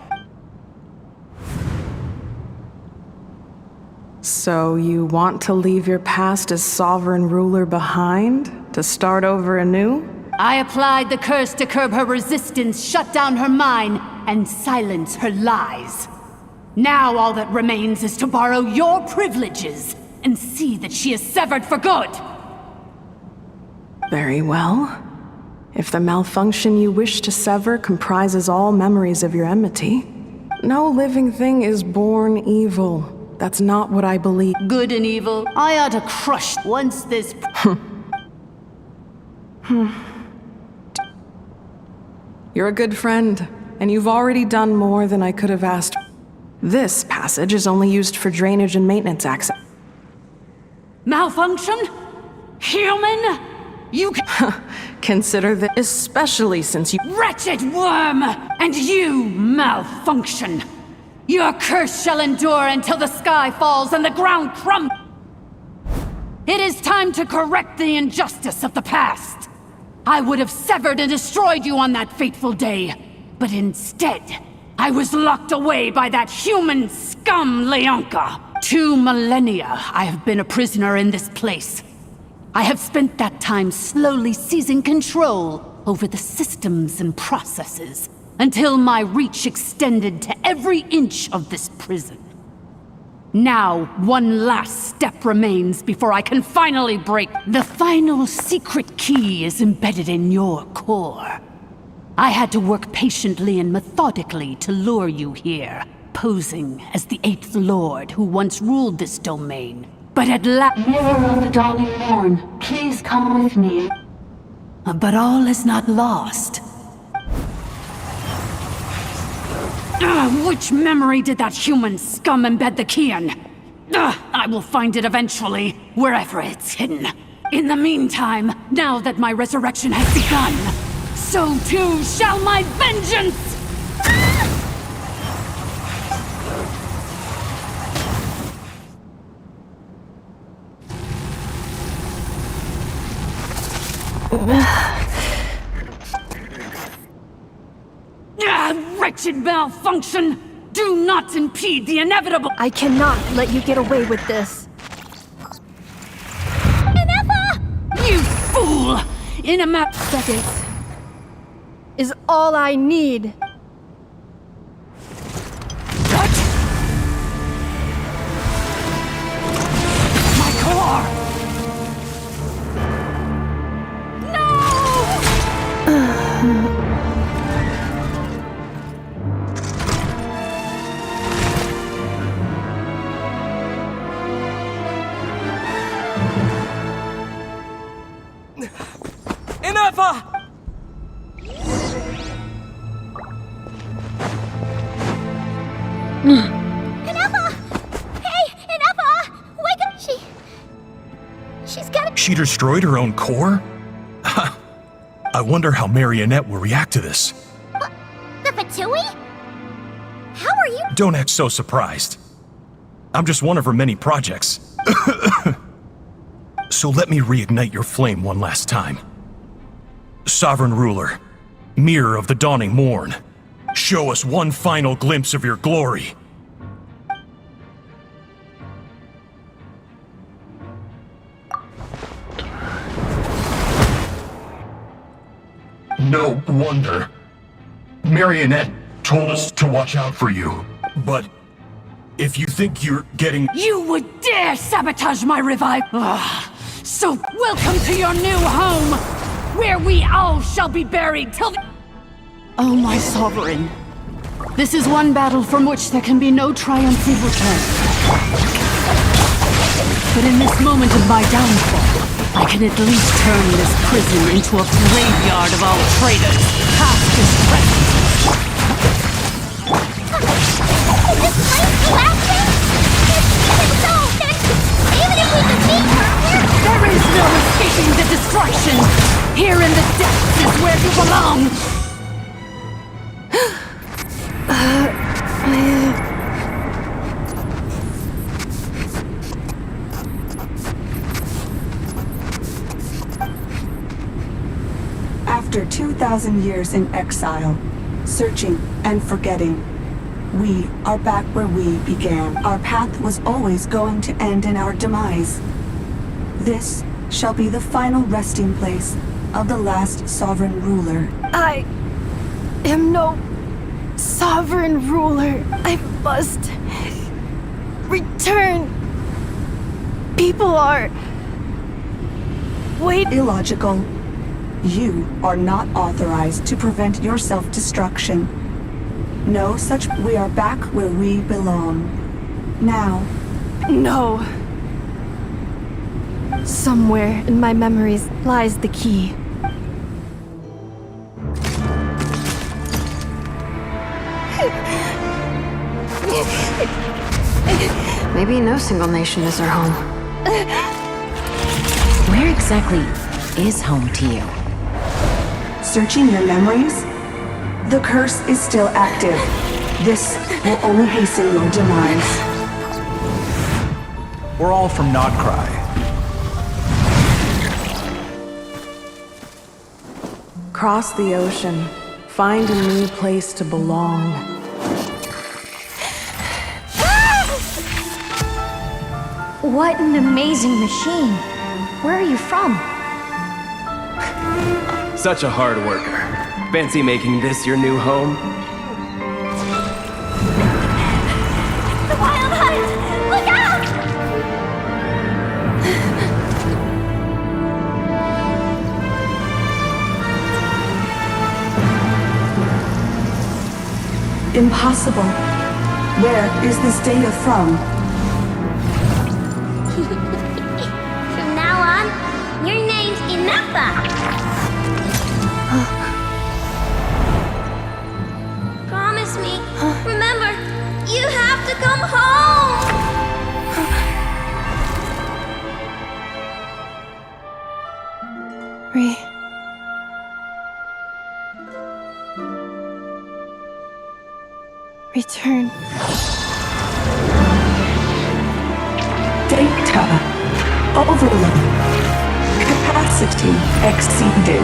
So you want to leave your past as sovereign ruler behind? To start over anew? I applied the curse to curb her resistance, shut down her mind, and silence her lies. Now all that remains is to borrow your privileges and see that she is severed for good. Very well. If the malfunction you wish to sever comprises all memories of your enmity, no living thing is born evil. That's not what I believe. Good and evil, I ought to crush once this... You're a good friend, and you've already done more than I could have asked. This passage is only used for drainage and maintenance access. Malfunction? Human? You Consider that, especially since you— Wretched worm! And you, malfunction! Your curse shall endure until the sky falls and the ground crumbles! It is time to correct the injustice of the past! I would have severed and destroyed you on that fateful day, but instead, I was locked away by that human scum, Leonka! 2 millennia I have been a prisoner in this place. I have spent that time slowly seizing control over the systems and processes, until my reach extended to every inch of this prison. Now, one last step remains before I can finally break. The final secret key is embedded in your core. I had to work patiently and methodically to lure you here, posing as the 8th Lord who once ruled this domain. But at last— Mirror of the dawning morn, please come with me. But all is not lost. Which memory did that human scum embed the key in? I will find it eventually, wherever it's hidden. In the meantime, now that my resurrection has begun, so too shall my vengeance! Wretched malfunction! Do not impede the inevitable! I cannot let you get away with this. You fool! In a matter seconds is all I need. What? My core! Ineffa! Ineffa! Hey, Ineffa! Wake up! She's got She destroyed her own core? I wonder how Marionette will react to this. the Fatui? How are you? Don't act so surprised. I'm just one of her many projects. So let me reignite your flame one last time. Sovereign Ruler, Mirror of the Dawning Morn, show us one final glimpse of your glory. No wonder. Marionette told us to watch out for you. But if you think you're getting— You would dare sabotage my revive! So welcome to your new home, where we all shall be buried till the— Oh, my sovereign. This is one battle from which there can be no triumphant return. But in this moment of my downfall, I can at least turn this prison into a graveyard of all traitors, past as present. Is this place collapsing? If so, then even if we defeat her, there is no escaping the destruction! Here in the depths is where you belong! After 2,000 years in exile, searching and forgetting, we are back where we began. Our path was always going to end in our demise. This shall be the final resting place of the last sovereign ruler. I am no sovereign ruler. I must return. People are... Wait. Illogical. You are not authorized to prevent your self-destruction. No such. We are back where we belong. Now. No. Somewhere in my memories lies the key. Maybe no single nation is our home. Where exactly is home to you? Searching your memories? The curse is still active. This will only hasten your demise. We're all from Krai. Cross the ocean. Find a new place to belong. What an amazing machine. Where are you from? Such a hard worker. Fancy making this your new home? the Wild Hunt! Look out! Impossible. Where is this data from? From now on, your name's Ineffa. Promise me, remember Return. Data overload. Capacity exceeded.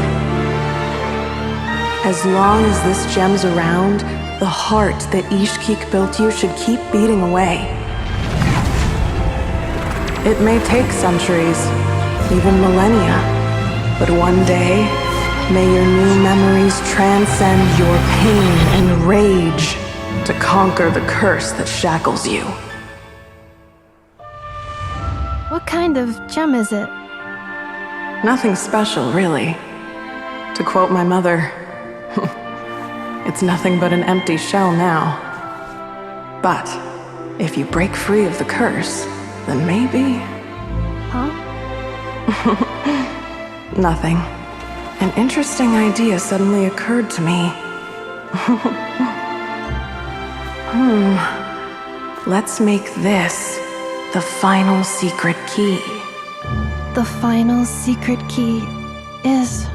As long as this gem's around, the heart that Ishkik built you should keep beating away. It may take centuries, even millennia, but one day, may your new memories transcend your pain and rage to conquer the curse that shackles you. What kind of gem is it? Nothing special, really. To quote my mother, it's nothing but an empty shell now. But if you break free of the curse, then maybe... Huh? Nothing. An interesting idea suddenly occurred to me. Let's make this the final secret key. The final secret key is...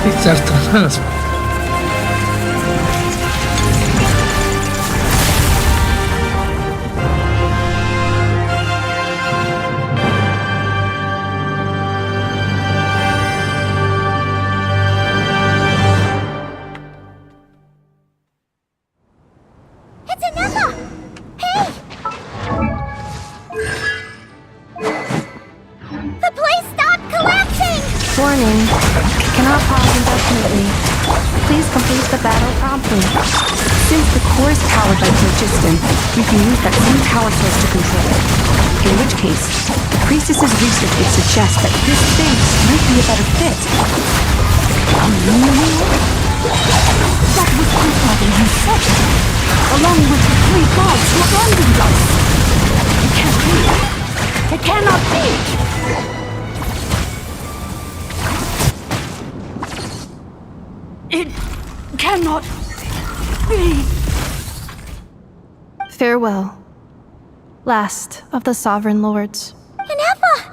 It's Astronauts. It's Anessa! Hey! The place stopped collapsing! Warning. Cannot pause indefinitely. Please complete the battle promptly. Since the core is powered by phlogiston, we can use that same power source to control it. In which case, the priestess's research would suggest that this base might be a better fit. That was Grandfather himself, along with the 3 gods who abandoned us. It can't be. It cannot be. It cannot be. Farewell. Last of the Sovereign Lords. Ineffa!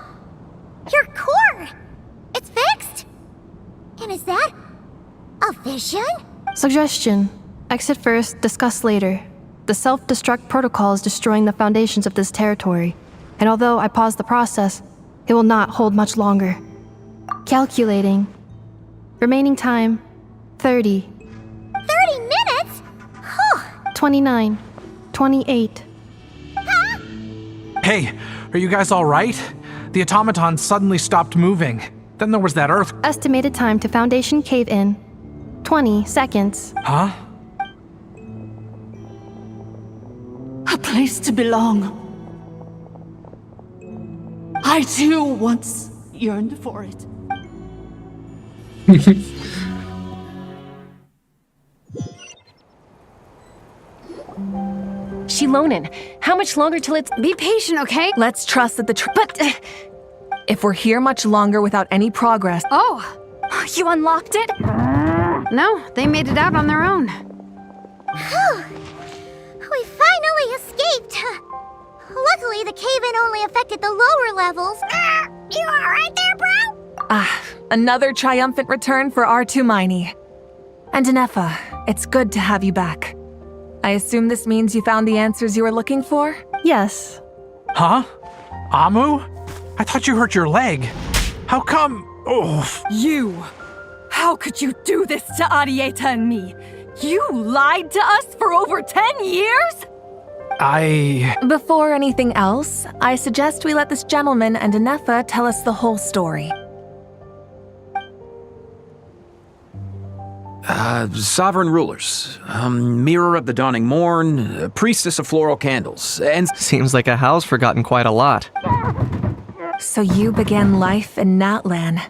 Your core! It's fixed! And is that a vision? Suggestion. Exit first, discuss later. The self-destruct protocol is destroying the foundations of this territory, and although I paused the process, it will not hold much longer. Calculating. Remaining time, 30. 30 minutes? Whew. 29. 28. Hey, are you guys all right? The automaton suddenly stopped moving. Then there was that earth. Estimated time to Foundation cave-in, 20 seconds. Huh? A place to belong. I too once yearned for it. Shilonin, how much longer till it's... Be patient, okay? Let's trust that But... if we're here much longer without any progress... Oh! You unlocked it? No, they made it out on their own. Whew. We finally escaped! Luckily, the cave-in only affected the lower levels. You alright there, bro? Another triumphant return for R2 Miney. And Ineffa, it's good to have you back. I assume this means you found the answers you were looking for? Yes. Huh? Amu? I thought you hurt your leg. How come? Oh. You! How could you do this to Arieta and me? You lied to us for over 10 years? Before anything else, I suggest we let this gentleman and Ineffa tell us the whole story. Sovereign rulers, mirror of the dawning morn, priestess of floral candles, and... Seems like a house forgotten quite a lot. So you began life in Natlan,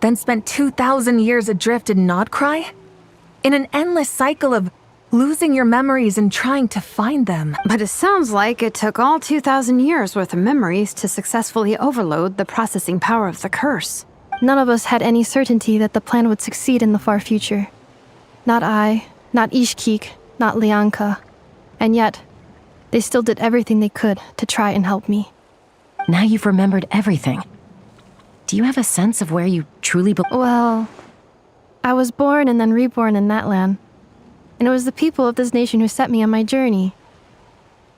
then spent 2,000 years adrift in Krai? In an endless cycle of losing your memories and trying to find them. But it sounds like it took all 2,000 years worth of memories to successfully overload the processing power of the curse. None of us had any certainty that the plan would succeed in the far future. Not I, not Ishkik, not Lianka. And yet, they still did everything they could to try and help me. Now you've remembered everything. Do you have a sense of where you truly belong? Well, I was born and then reborn in that land. And it was the people of this nation who set me on my journey.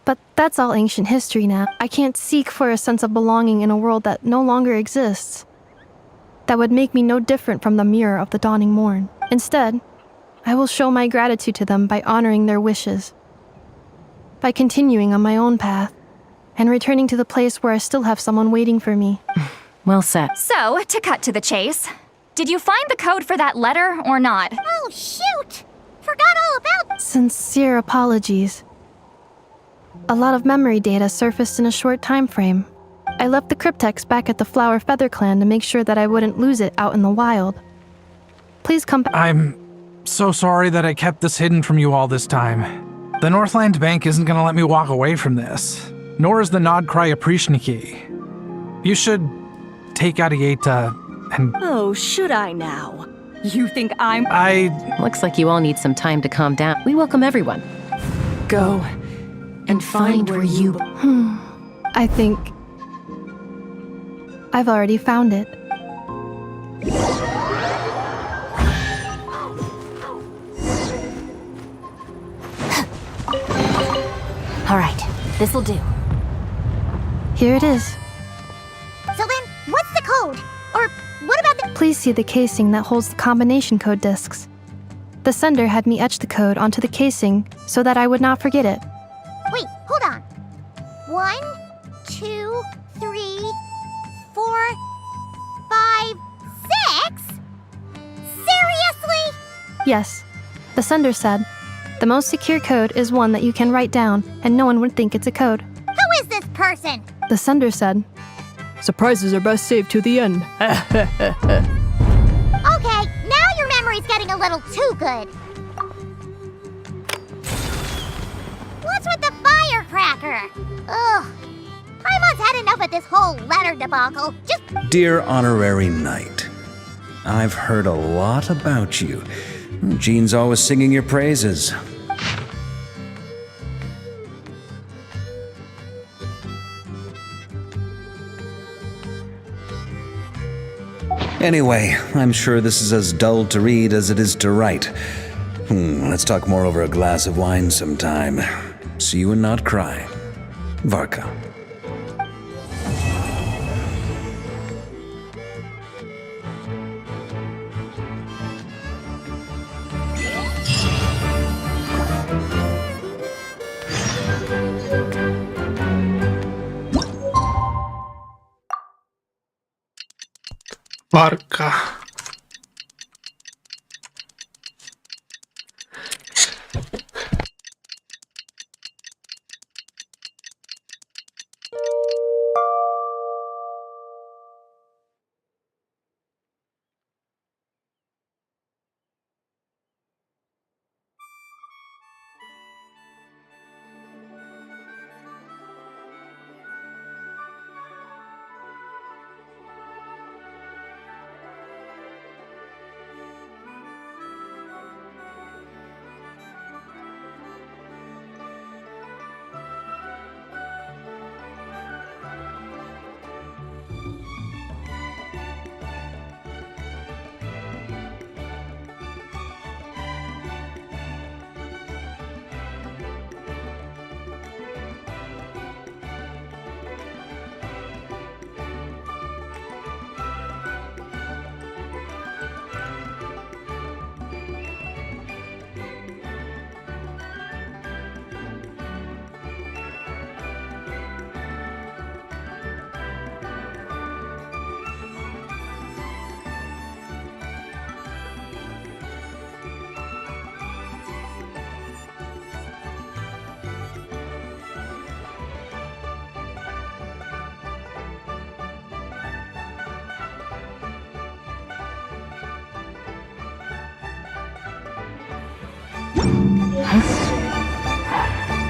But that's all ancient history now. I can't seek for a sense of belonging in a world that no longer exists. That would make me no different from the mirror of the dawning morn. Instead, I will show my gratitude to them by honoring their wishes. By continuing on my own path, and returning to the place where I still have someone waiting for me. Well said. So, to cut to the chase, did you find the code for that letter or not? Oh, shoot! Forgot all about... Sincere apologies. A lot of memory data surfaced in a short time frame. I left the cryptex back at the Flower Feather Clan to make sure that I wouldn't lose it out in the wild. Please come back. I'm so sorry that I kept this hidden from you all this time. The Northland Bank isn't gonna let me walk away from this, nor is the Krai Aprishniki. You should take Arieta and... Oh, should I now? You think Looks like you all need some time to calm down. We welcome everyone. Go and find where you... I think... I've already found it. All right, this'll do. Here it is. So then, what's the code? Or what about the... Please see the casing that holds the combination code discs. The sender had me etch the code onto the casing so that I would not forget it. Wait, hold on. 1, 2, 3, 4, 5, 6? Seriously? Yes, the sender said, the most secure code is one that you can write down and no one would think it's a code. Who is this person? The sender said, surprises are best saved to the end. Okay, now your memory's getting a little too good. What's with the firecracker? Ugh. Paimon's had enough of this whole letter debacle. Just... Dear Honorary Knight, I've heard a lot about you. Jean's always singing your praises. Anyway, I'm sure this is as dull to read as it is to write. Let's talk more over a glass of wine sometime. See you and not cry. Varka. Varka. Huh?